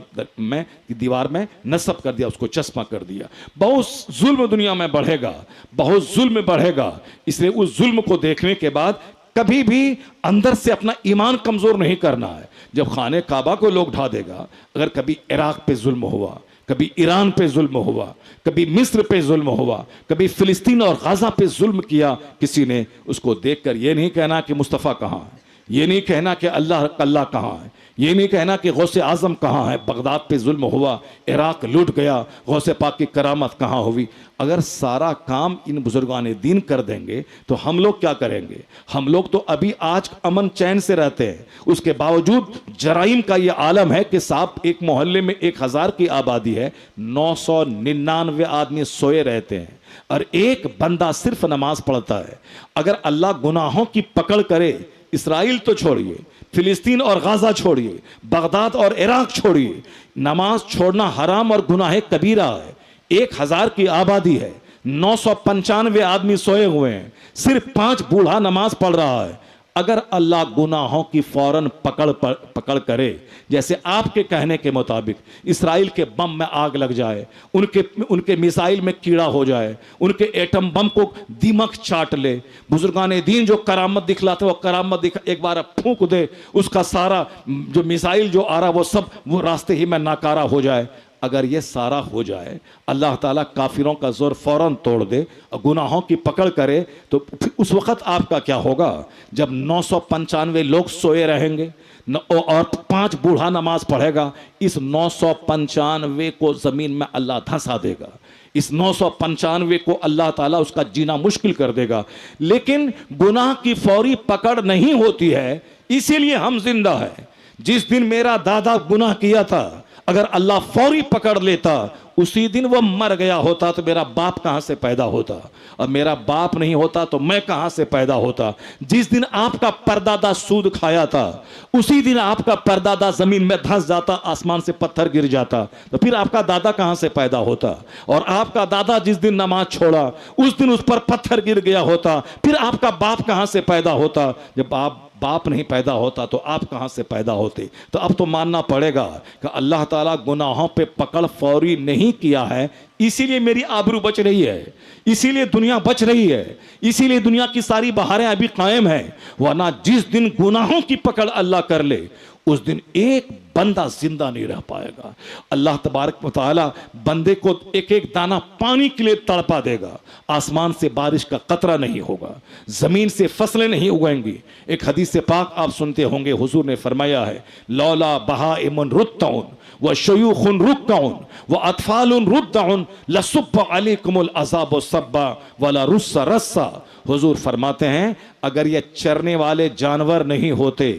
دیوار میں نصب کر دیا, اس کو چسپاں کر دیا. بہت ظلم دنیا میں بڑھے گا, بہت ظلم بڑھے گا. اس لیے اس ظلم کو دیکھنے کے بعد کبھی بھی اندر سے اپنا ایمان کمزور نہیں کرنا ہے. جب خانہ کعبہ کو لوگ ڈھا دے گا, اگر کبھی عراق پہ ظلم ہوا, کبھی ایران پہ ظلم ہوا, کبھی مصر پہ ظلم ہوا, کبھی فلسطین اور غزہ پہ ظلم کیا کسی نے, اس کو دیکھ کر یہ نہیں کہنا کہ مصطفیٰ کہاں ہے, یہ نہیں کہنا کہ اللہ کہاں ہے, یہ نہیں کہنا کہ غوث اعظم کہاں ہے. بغداد پہ ظلم ہوا, عراق لوٹ گیا, غوث پاک کی کرامت کہاں ہوئی. اگر سارا کام ان بزرگان دین کر دیں گے تو ہم لوگ کیا کریں گے؟ ہم لوگ تو ابھی آج امن چین سے رہتے ہیں, اس کے باوجود جرائم کا یہ عالم ہے کہ صاحب ایک محلے میں 1000 کی آبادی ہے, 999 آدمی سوئے رہتے ہیں اور ایک بندہ صرف نماز پڑھتا ہے. اگر اللہ گناہوں کی پکڑ کرے, اسرائیل تو چھوڑیے, فلسطین اور غزہ چھوڑیے, بغداد اور عراق چھوڑیے, نماز چھوڑنا حرام اور گناہ کبیرہ ہے. 1000 کی آبادی ہے, 995 آدمی سوئے ہوئے ہیں, صرف 5 بوڑھا نماز پڑھ رہا ہے. اگر اللہ گناہوں کی فوراً پکڑ کرے, جیسے آپ کے کہنے کے مطابق اسرائیل کے بم میں آگ لگ جائے, ان کے میزائل میں کیڑا ہو جائے, ان کے ایٹم بم کو دیمک چاٹ لے, بزرگان دین جو کرامت دکھلاتے وہ کرامت ایک بار پھونک دے, اس کا سارا جو میزائل جو آ رہا وہ سب وہ راستے ہی میں ناکارہ ہو جائے, اگر یہ سارا ہو جائے, اللہ تعالیٰ کافروں کا زور فوراً توڑ دے اور گناہوں کی پکڑ کرے, تو پھر اس وقت آپ کا کیا ہوگا؟ جب 995 لوگ سوئے رہیں گے اور 5 بوڑھا نماز پڑھے گا, اس 995 کو زمین میں اللہ دھنسا دے گا, اس 995 کو اللہ تعالیٰ اس کا جینا مشکل کر دے گا. لیکن گناہ کی فوری پکڑ نہیں ہوتی ہے, اسی لیے ہم زندہ ہیں. جس دن میرا دادا گناہ کیا تھا, اگر اللہ فوری پکڑ لیتا اسی دن وہ مر گیا ہوتا تو میرا باپ کہاں سے پیدا ہوتا, اور میرا باپ نہیں ہوتا تو میں کہاں سے پیدا ہوتا. جس دن آپ کا پردادا سود کھایا تھا اسی دن آپ کا پردادا زمین میں دھنس جاتا, آسمان سے پتھر گر جاتا, تو پھر آپ کا دادا کہاں سے پیدا ہوتا. اور آپ کا دادا جس دن نماز چھوڑا اس دن اس پر پتھر گر گیا ہوتا, پھر آپ کا باپ کہاں سے پیدا ہوتا. جب باپ نہیں پیدا ہوتا تو آپ کہاں سے پیدا ہوتے. تو اب تو ماننا پڑے گا کہ اللہ تعالیٰ گناہوں پہ پکڑ فوری نہیں کیا ہے, اسی لیے میری آبرو بچ رہی ہے, اسی لیے دنیا بچ رہی ہے, اسی لیے دنیا کی ساری بہاریں ابھی قائم ہیں. ورنہ جس دن گناہوں کی پکڑ اللہ کر لے اس دن ایک بندہ زندہ نہیں رہ پائے گا. اللہ تبارک و تعالی بندے کو ایک ایک دانہ پانی کے لیے تڑپا دے گا. آسمان سے بارش کا قطرہ نہیں ہوگا, زمین سے فصلیں نہیں اگائیں گی. ایک حدیث پاک آپ سنتے ہوں گے, حضور نے فرمایا ہے, لولا بہائم رتعن وشیوخ رکعن واطفال ردعن لصب علیکم العذاب صبا ولا رس رسا. حضور فرماتے ہیں اگر یہ چرنے والے جانور نہیں ہوتے,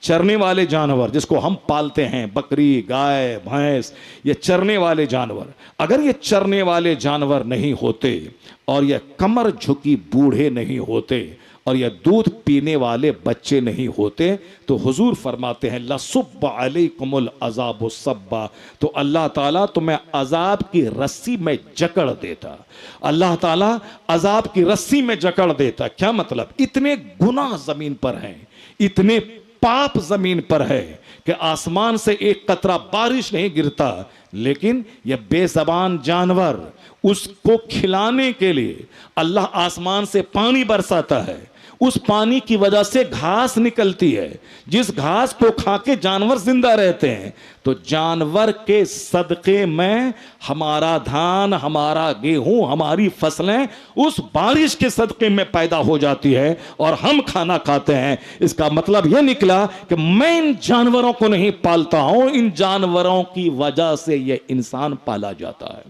چرنے والے جانور جس کو ہم پالتے ہیں, بکری, گائے, بھینس, یہ چرنے والے جانور, اگر یہ چرنے والے جانور نہیں ہوتے اور یہ کمر جھکی بوڑھے نہیں ہوتے اور یہ دودھ پینے والے بچے نہیں ہوتے, تو حضور فرماتے ہیں لصب علیکم العذاب صبا, تو اللہ تعالیٰ تمہیں عذاب کی رسی میں جکڑ دیتا. اللہ تعالیٰ عذاب کی رسی میں جکڑ دیتا. کیا مطلب؟ اتنے گناہ زمین پر ہیں, اتنے پاپ زمین پر ہے کہ آسمان سے ایک قطرہ بارش نہیں گرتا, لیکن یہ بے زبان جانور, اس کو کھلانے کے لیے اللہ آسمان سے پانی برساتا ہے. اس پانی کی وجہ سے گھاس نکلتی ہے, جس گھاس کو کھا کے جانور زندہ رہتے ہیں. تو جانور کے صدقے میں ہمارا دھان, ہمارا گیہوں, ہماری فصلیں اس بارش کے صدقے میں پیدا ہو جاتی ہے اور ہم کھانا کھاتے ہیں. اس کا مطلب یہ نکلا کہ میں ان جانوروں کو نہیں پالتا ہوں, ان جانوروں کی وجہ سے یہ انسان پالا جاتا ہے,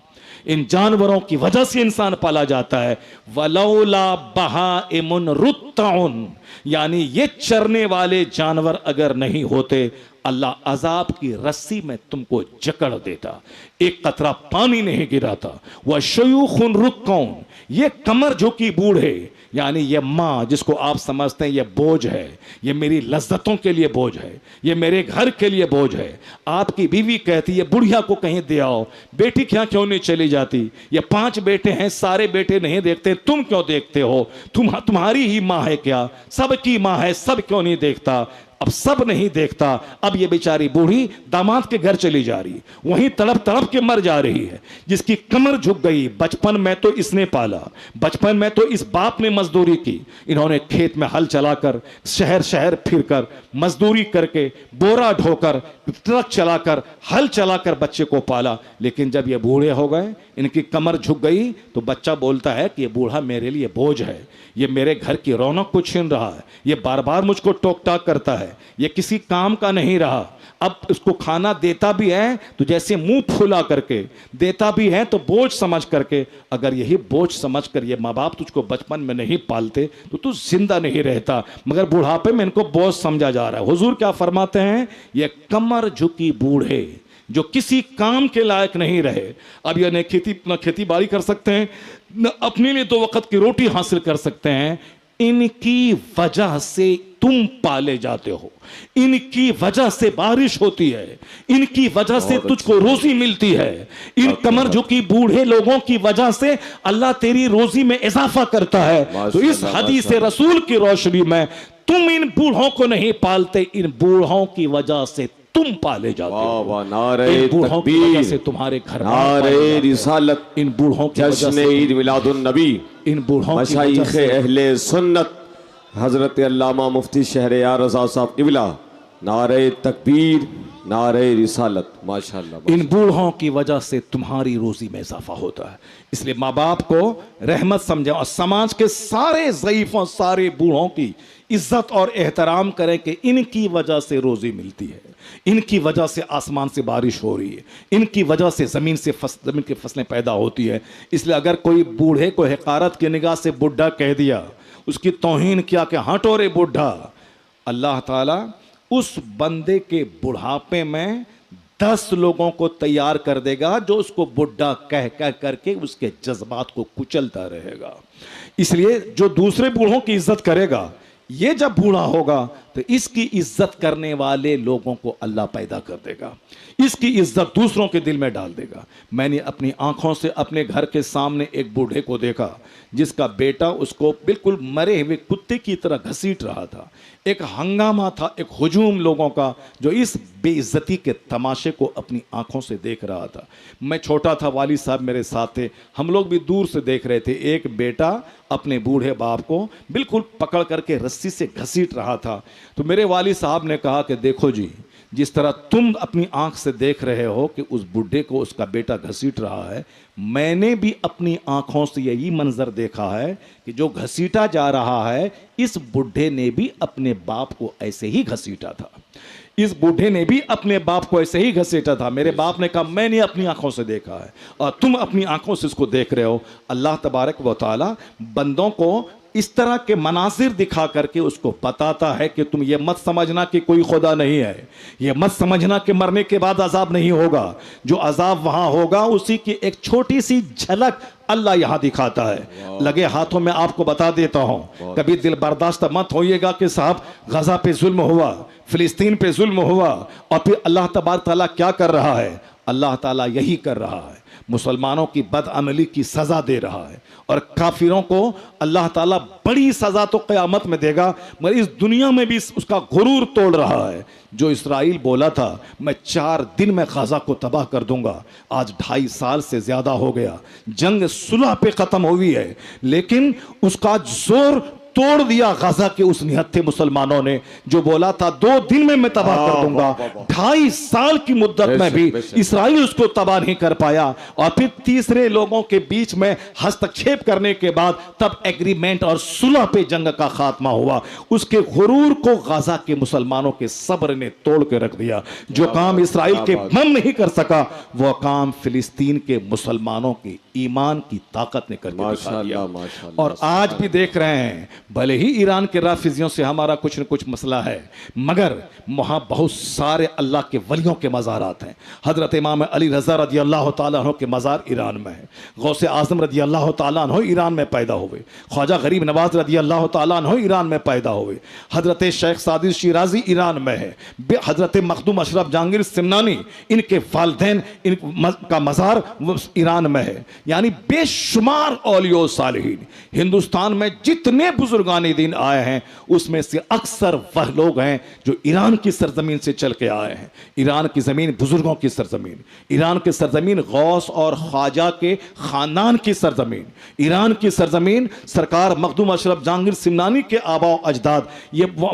ان جانوروں کی وجہ سے انسان پالا جاتا ہے. وَلَوْلَا بَهَائِمٌ رُتَّعٌ, یعنی یہ چرنے والے جانور اگر نہیں ہوتے اللہ عذاب کی رسی میں تم کو جکڑ دیتا, ایک قطرہ پانی نہیں گراتا. وَشَيُوخٌ رُكَّعٌ, یہ کمر جھکی بوڑھے, یعنی یہ ماں جس کو آپ سمجھتے ہیں یہ بوجھ ہے, یہ میری لذتوں کے لیے بوجھ ہے, یہ میرے گھر کے لیے بوجھ ہے. آپ کی بیوی کہتی ہے بڑھیا کو کہیں دے آؤ, بیٹی کیوں نہیں چلی جاتی, یہ 5 بیٹے ہیں, سارے بیٹے نہیں دیکھتے, تم کیوں دیکھتے ہو, تمہاری ہی ماں ہے کیا, سب کی ماں ہے, سب کیوں نہیں دیکھتا. اب سب نہیں دیکھتا, اب یہ بیچاری بوڑھی داماد کے گھر چلی جا رہی, وہیں تڑپ تڑپ کے مر جا رہی ہے, جس کی کمر جھک گئی. بچپن میں تو اس نے پالا, بچپن میں تو اس باپ نے مزدوری کی, انہوں نے کھیت میں ہل چلا کر, شہر شہر پھر کر, مزدوری کر کے, بورا ڈھو کر, ٹرک چلا کر, ہل چلا کر بچے کو پالا. لیکن جب یہ بوڑھے ہو گئے, ان کی کمر جھک گئی, تو بچہ بولتا ہے کہ یہ بوڑھا میرے لیے بوجھ ہے, یہ میرے گھر کی رونق کو چھین رہا ہے, یہ بار بار مجھ کو ٹوک ٹاک کرتا ہے, یہ کسی کام کا نہیں رہا. اب اس کو کھانا دیتا بھی ہے تو جیسے منہ پھولا کر کے دیتا بھی ہے, تو بوجھ سمجھ کر کے. اگر یہی بوجھ سمجھ کر یہ ماں باپ تجھ کو بچپن میں نہیں پالتے تو تو زندہ نہیں رہتا, مگر بڑھاپے میں ان کو بوجھ سمجھا جا رہا ہے. حضور کیا فرماتے ہیں, یہ کمر جھکی بوڑھے جو کسی کام کے لائق نہیں رہے, اب یہ نہ کھیتی باڑی کر سکتے ہیں, نہ اپنے لیے 2 وقت کی روٹی حاصل کر سکتے ہیں, ان کی وجہ سے تم پالے جاتے ہو, ان کی وجہ سے بارش ہوتی ہے, ان کی وجہ سے تجھ کو روزی ملتی ہے, ان کمر جھکی بوڑھے لوگوں کی وجہ سے اللہ تیری روزی میں اضافہ کرتا ہے. تو اس حدیث رسول کی روشنی میں تم ان بوڑھوں کو نہیں پالتے, ان بوڑھوں کی وجہ سے تم پالے جاتے ہو, ان بوڑھوں کی وجہ سے تمہارے گھر نعرہ رسالت, ان بوڑھوں کی وجہ جشن سے عید میلاد النبی, ان بوڑھوں کی وجہ مشائخ سے اہل سنت حضرت علامہ مفتی شہریار رضا صاحب قبلہ نعرہ تکبیر، نعرہ رسالت، ماشاءاللہ۔ ان بوڑھوں کی وجہ سے تمہاری روزی میں اضافہ ہوتا ہے، اس لیے ماں باپ کو رحمت سمجھیں اور سماج کے سارے ضعیفوں، سارے بوڑھوں کی عزت اور احترام کریں کہ ان کی وجہ سے روزی ملتی ہے، ان کی وجہ سے آسمان سے بارش ہو رہی ہے، ان کی وجہ سے زمین کی فصلیں پیدا ہوتی ہے۔ اس لیے اگر کوئی بوڑھے کو حقارت کی نگاہ سے بڈھا کہہ دیا، اس کی توہین کیا کہ ہٹو رے بڈھا، اللہ تعالیٰ اس بندے کے بڑھاپے میں 10 لوگوں کو تیار کر دے گا جو اس کو بڈھا کہہ کر کے اس کے جذبات کو کچلتا رہے گا۔ اس لیے جو دوسرے بوڑھوں کی عزت کرے گا، یہ جب بوڑھا ہوگا تو اس کی عزت کرنے والے لوگوں کو اللہ پیدا کر دے گا، اس کی عزت دوسروں کے دل میں ڈال دے گا۔ میں نے اپنی آنکھوں سے اپنے گھر کے سامنے ایک بوڑھے کو دیکھا جس کا بیٹا اس کو بالکل مرے ہوئے کتے کی طرح گھسیٹ رہا تھا۔ ایک ہنگامہ تھا، ایک ہجوم لوگوں کا جو اس بے عزتی کے تماشے کو اپنی آنکھوں سے دیکھ رہا تھا۔ میں چھوٹا تھا، والد صاحب میرے ساتھ تھے، ہم لوگ بھی دور سے دیکھ رہے تھے۔ ایک بیٹا اپنے بوڑھے باپ کو بالکل پکڑ کر کے رسی سے گھسیٹ رہا تھا۔ تو میرے والد صاحب نے کہا کہ دیکھو جی، جس طرح تم اپنی آنکھ سے دیکھ رہے ہو کہ اس بڈھے کو اس کا بیٹا گھسیٹ رہا ہے، میں نے بھی اپنی آنکھوں سے یہی منظر دیکھا ہے کہ جو گھسیٹا جا رہا ہے اس بڈھے نے بھی اپنے باپ کو ایسے ہی گھسیٹا تھا، اس بوڑھے نے بھی اپنے باپ کو ایسے ہی گھسیٹا تھا۔ میرے باپ نے کہا میں نے اپنی آنکھوں سے دیکھا ہے اور تم اپنی آنکھوں سے اس کو دیکھ رہے ہو۔ اللہ تبارک و تعالی بندوں کو اس طرح کے مناظر دکھا کر کے اس کو بتاتا ہے کہ تم یہ مت سمجھنا کہ کوئی خدا نہیں ہے، یہ مت سمجھنا کہ مرنے کے بعد عذاب نہیں ہوگا، جو عذاب وہاں ہوگا اسی کی ایک چھوٹی سی جھلک اللہ یہاں دکھاتا ہے۔ لگے ہاتھوں میں آپ کو بتا دیتا ہوں، کبھی دل برداشت مت ہوئیے گا کہ صاحب غزہ پہ ظلم ہوا، فلسطین پہ ظلم ہوا، اور پھر اللہ تبارک تعالیٰ کیا کر رہا ہے؟ اللہ تعالیٰ یہی کر رہا ہے، مسلمانوں کی بدعملی کی سزا دے رہا ہے، اور کافروں کو اللہ تعالیٰ بڑی سزا تو قیامت میں دے گا، مگر اس دنیا میں بھی اس کا غرور توڑ رہا ہے۔ جو اسرائیل بولا تھا میں 4 دن میں غزہ کو تباہ کر دوں گا، آج 2.5 سال سے زیادہ ہو گیا، جنگ صلح پہ ختم ہوئی ہے، لیکن اس کا زور توڑ دیا غزہ کے اس نہتھے مسلمانوں نے جو بولا تھا 2 دن میں تباہ کر دوں گا۔ 2.5 سال کی مدت میں بھی اسرائیل اس کو تباہ نہیں کر پایا، اور پھر تیسرے لوگوں کے بیچ میں ہستکشیپ کرنے کے بعد تب ایگریمنٹ اور صلح پہ جنگ کا خاتمہ ہوا۔ اس کے غرور کو غزہ کے مسلمانوں کے صبر نے توڑ کے رکھ دیا۔ جو کام اسرائیل کے بم نہیں کر سکا وہ کام فلسطین کے مسلمانوں کی ایمان کی طاقت نے کر کے دکھا دیا۔ اور آج بھی دیکھ رہے ہیں، بھلے ہی ایران کے رافضیوں سے ہمارا کچھ نہ کچھ مسئلہ ہے، مگر وہاں بہت سارے اللہ کے ولیوں کے مزارات ہیں۔ حضرت امام علی رضا رضی اللہ تعالیٰ عنہ کے مزار ایران میں ہے، غوث اعظم رضی اللہ تعالیٰ عنہ ایران میں پیدا ہوئے، خواجہ غریب نواز رضی اللہ تعالیٰ عنہ ایران میں پیدا ہوئے، حضرت شیخ سعدی شیرازی ایران میں ہے، حضرت مخدوم اشرف جہانگیر سمنانی ان کے والدین ان کا مزار ایران میں ہے۔ یعنی بے شمار اولیاء و صالحین ہندوستان میں جتنے بزرگان دین آئے ہیں اس میں سے اکثر وہ لوگ ہیں جو ایران کی سرزمین سے چل کے آئے ہیں۔ ایران کی زمین بزرگوں کی سرزمین، ایران کی سرزمین غوث اور خواجہ کے خاندان کی سرزمین، ایران کی سرزمین سرکار مخدوم اشرف جہانگیر سمنانی کے آباء و اجداد، یہ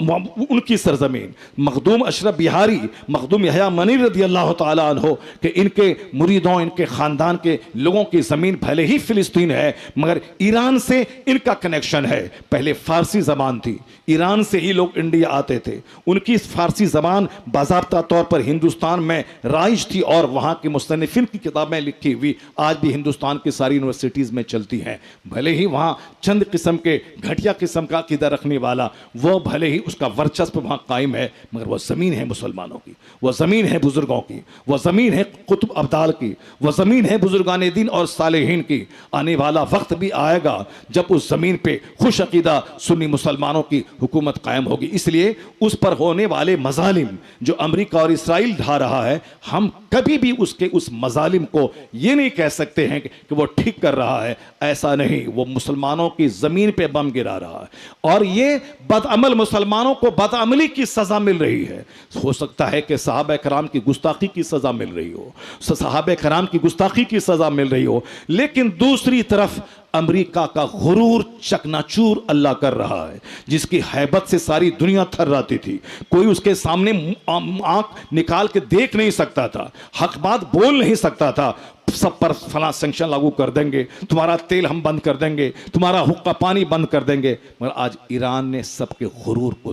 ان کی سرزمین، مخدوم اشرف بہاری، مخدوم یحییٰ منیر رضی اللہ تعالیٰ عنہ کہ ان کے مریدوں، ان کے خاندان کے لوگوں کی زمین بھلے ہی فلسطین ہے مگر ایران سے ان کا کنیکشن ہے۔ پہلے فارسی زبان تھی، ایران سے ہی لوگ انڈیا آتے تھے، ان کی فارسی زبان باضابطہ طور پر ہندوستان میں رائج تھی اور وہاں کے مصنفین کی کتابیں لکھی ہوئی آج بھی ہندوستان کی ساری یونیورسٹیز میں چلتی ہیں۔ بھلے ہی وہاں چند قسم کے گھٹیا قسم کا عقیدہ رکھنے والا وہ بھلے ہی اس کا ورچسپ وہاں قائم ہے، مگر وہ زمین ہے مسلمانوں کی، وہ زمین ہے بزرگوں کی، وہ زمین ہے قطب ابدال کی، وہ زمین ہے بزرگان دین اور صالحین کی۔ آنے والا وقت بھی آئے گا جب اس زمین پہ خوش عقیدہ سنی مسلمانوں کی حکومت قائم ہوگی۔ اس لیے اس پر ہونے والے مظالم جو امریکہ اور اسرائیل ڈھا رہا ہے، ہم کبھی بھی اس مظالم کو یہ نہیں کہہ سکتے ہیں کہ وہ ٹھیک کر رہا ہے، ایسا نہیں، وہ مسلمانوں کی زمین پہ بم گرا رہا ہے اور یہ بدعمل مسلمانوں کو بدعملی کی سزا مل رہی ہے۔ ہو سکتا ہے کہ صحابہ کرام کی گستاخی کی سزا مل رہی ہو، صحابہ کرام کی گستاخی کی سزا مل رہی ہو، لیکن دوسری طرف امریکہ کا غرور چکناچور اللہ کر رہا ہے، جس کی ہیبت سے ساری دنیا تھراتی تھی، کوئی اس کے سامنے آنکھ نکال کے دیکھ نہیں سکتا تھا، حق بات بول نہیں سکتا تھا، سب پر فلاں سینکشن لاگو کر دیں گے، تمہارا تیل ہم بند کر دیں گے، تمہارا حقہ پانی بند کر دیں گے، مگر آج ایران نے سب کے غرور کو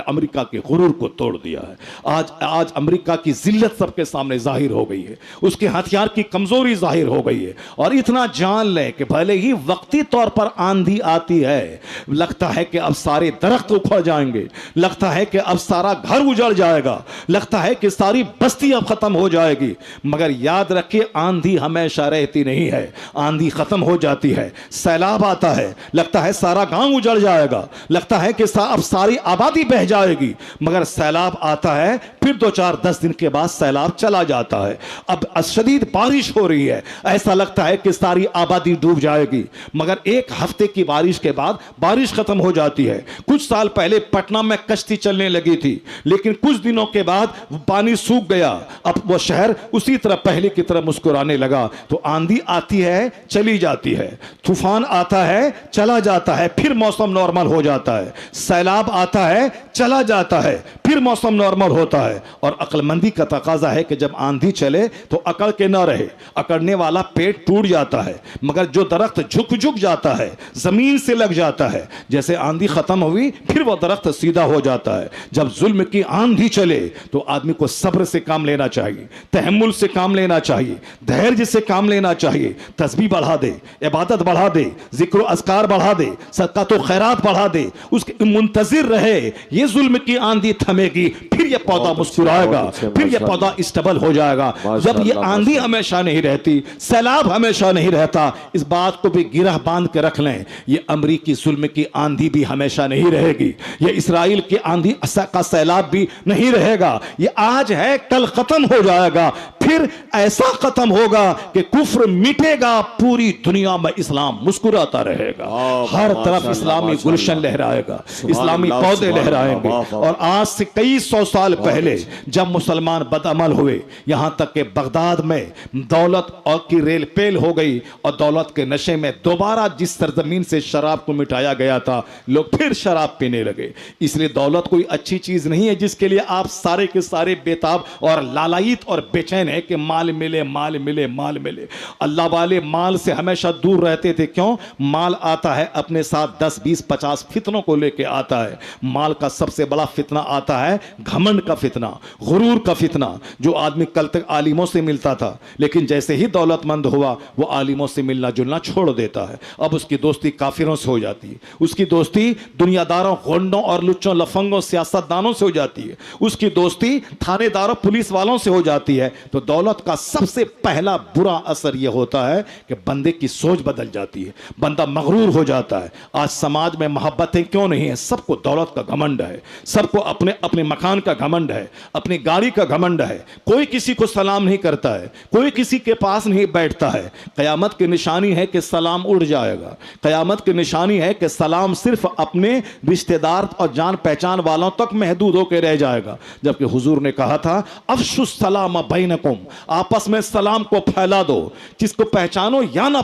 امریکہ کے غرور کو توڑ دیا ہے۔ آج امریکہ کی ذلت سب کے سامنے ظاہر ہو گئی ہے، اس کے ہتھیار کی کمزوری ظاہر ہو گئی ہے، اور اتنا جان لیں کہ بھلے ہی وقتی طور پر آندھی آتی ہے، لگتا ہے کہ اب سارے درخت اکھڑ جائیں گے، لگتا ہے کہ اب سارا گھر اجڑ جائے گا، لگتا ہے کہ ساری بستی اب ختم ہو جائے گی، مگر یاد رکھیں آندھی ہمیشہ رہتی نہیں ہے، آندھی ختم ہو جاتی ہے، سیلاب آتا ہے، لگتا ہے سارا گاؤں اجڑ جائے گا، لگتا ہے کہ اب ساری آبادی بہہ جائے گی، مگر سیلاب آتا ہے، پھر 2-4-10 دن کے بعد سیلاب چلا جاتا ہے۔ اب شدید بارش ہو رہی ہے، ایسا لگتا ہے کہ ساری آبادی ڈوب جائے گی، مگر ایک ہفتے کی بارش کے بعد بارش ختم ہو جاتی ہے۔ کچھ سال پہلے پٹنہ میں کشتی چلنے لگی تھی، لیکن کچھ دنوں کے بعد پانی سوکھ گیا، اب وہ شہر اسی طرح پہلے کی طرح مسکرانے لگا۔ تو آندھی آتی ہے، چلی جاتی ہے، طوفان آتا ہے، چلا جاتا ہے، پھر موسم نارمل ہو جاتا ہے، سیلاب آتا ہے، چلا جاتا ہے، پھر موسم نارمل ہوتا ہے۔ اور عقل مندی کا تقاضا ہے کہ جب آندھی چلے تو اکڑ کے نہ رہے، اکڑنے والا پیٹ ٹوٹ جاتا ہے، مگر جو درخت جھک جاتا ہے، زمین سے لگ جاتا ہے، جیسے آندھی ختم ہوئی پھر وہ درخت سیدھا ہو جاتا ہے۔ جب ظلم کی آندھی چلے تو آدمی کو صبر سے کام لینا چاہیے، تحمل سے کام لینا چاہیے، دھیرج سے کام لینا چاہیے، تسبیح بڑھا دے، عبادت بڑھا دے، ذکر و اذکار بڑھا دے، صدقات و خیرات بڑھا دے، اس کے منتظر رہے، یہ ظلم کی آندھی تھمے گی، پھر یہ پودا مسکرائے گا، پھر یہ پودا اسٹیبل ہو جائے گا۔ جب یہ آندھی ہمیشہ نہیں رہتی، سیلاب ہمیشہ نہیں رہتا، اس بات کو بھی گرہ باندھ کے رکھ لیں، یہ امریکی ظلم کی آندھی بھی ہمیشہ نہیں رہے گی، یہ اسرائیل کی آندھی کا سیلاب بھی نہیں رہے گا، یہ آج ہے کل ختم ہو جائے گا، پھر ایسا ختم ہوگا کہ کفر مٹے گا، پوری دنیا میں اسلام مسکراتا رہے گا، ہر طرف اسلامی گلشن لہرائے گا، اسلامی پودے لہرائیں گے۔ اور آج سے کئی 100 سال پہلے جب مسلمان بدعمل ہوئے، یہاں تک کہ بغداد میں دولت اور کی ریل پیل ہو گئی، اور دولت کے نشے میں دوبارہ جس سرزمین سے شراب کو مٹایا گیا تھا، لوگ پھر شراب پینے لگے۔ اس لیے دولت کوئی اچھی چیز نہیں ہے جس کے لیے آپ سارے کے سارے بیتاب اور لالائیت اور بے چین ہے کہ مال ملے مال ملے مال ملے۔ اللہ والے مال سے ہمیشہ دور رہتے تھے، کیوں؟ مال آتا ہے اپنے ساتھ 10 20 50 فتنوں کو لے کے آتا ہے۔ مال کا سب سے بڑا فتنہ آتا ہے گھمنڈ کا فتنہ، غرور کا فتنہ، جو آدمی کل تک عالموں سے ملتا تھا لیکن جیسے ہی دولت مند ہوا وہ عالموں سے ملنا جلنا چھوڑ دیتا ہے، اب اس کی دوستی کافروں سے ہو جاتی ہے، اس کی دوستی دنیا داروں، غنڈوں اور لچوں لفنگوں سیاست دانوں سے ہو جاتی ہے، اس کی دوستی تھانے داروں پولیس والوں سے ہو جاتی ہے۔ تو دولت کا سب سے پہلا برا اثر یہ ہوتا ہے کہ بندے کی سوچ بدل جاتی ہے، بندہ مغرور ہو جاتا ہے۔ آج سماج میں محبتیں کیوں نہیں ہیں؟ سب کو دولت کا گھمنڈ ہے، سب کو اپنے مکان کا گھمنڈ ہے، اپنی گاڑی کا گھمنڈ ہے، کوئی کسی کو سلام نہیں کرتا ہے، کوئی کسی کے پاس نہیں بیٹھتا ہے۔ قیامت کی نشانی ہے کہ سلام اڑ جائے گا، قیامت کی نشانی ہے کہ سلام صرف اپنے رشتہ دار اور جان پہچان والوں تک محدود ہو کے رہ جائے گا، جبکہ حضور نے کہا تھا افشوا السلام بینکم، آپس میں سلام کو پھیلا دو، جس کو پہچانو یا نہ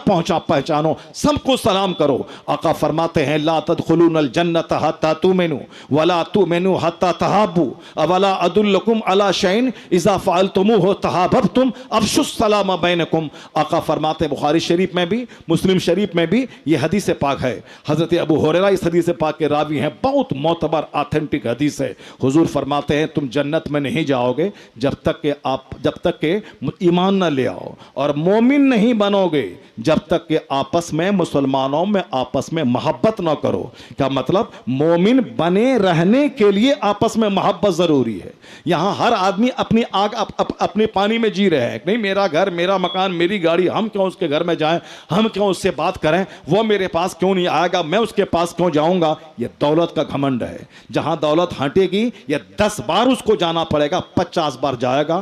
پہچانو سب کو سلام کرو۔ آقا فرماتے ہیں لا تدخلون الجنت حتی تؤمنوا ولا تؤمنوا حتی تحابوا اولا ادلکم علی شیء اذا فعلتموه تحاببتم افشوا السلام بینکم۔ آقا فرماتے ہیں بخاری شریف میں بھی مسلم شریف میں بھی یہ حدیث پاک ہے، حضرت ابو ہریرہ اس حدیث پاک کے راوی ہیں، بہت معتبر آتھینٹک حدیث ہے۔ حضور فرماتے ہیں تم جنت میں نہیں جاؤ گے جب تک کہ ایمان نہ لے آؤ، اور مومن نہیں بنو گے جب تک کہ آپس میں مسلمانوں میں آپس میں محبت نہ کرو۔ کیا مطلب؟ مومن بنے رہنے کے لیے آپس میں محبت ضروری ہے۔ یہاں ہر آدمی اپنی آگ اپنے پانی میں جی رہے ہیں، نہیں میرا گھر میرا مکان میری گاڑی، ہم کیوں اس کے گھر میں جائیں، ہم کیوں اس سے بات کریں، وہ میرے پاس کیوں نہیں آئے گا، میں اس کے پاس کیوں جاؤں گا۔ یہ دولت کا گھمنڈ ہے، جہاں دولت ہٹے گی یہ 10 بار اس کو جانا پڑے گا، 50 بار جائے گا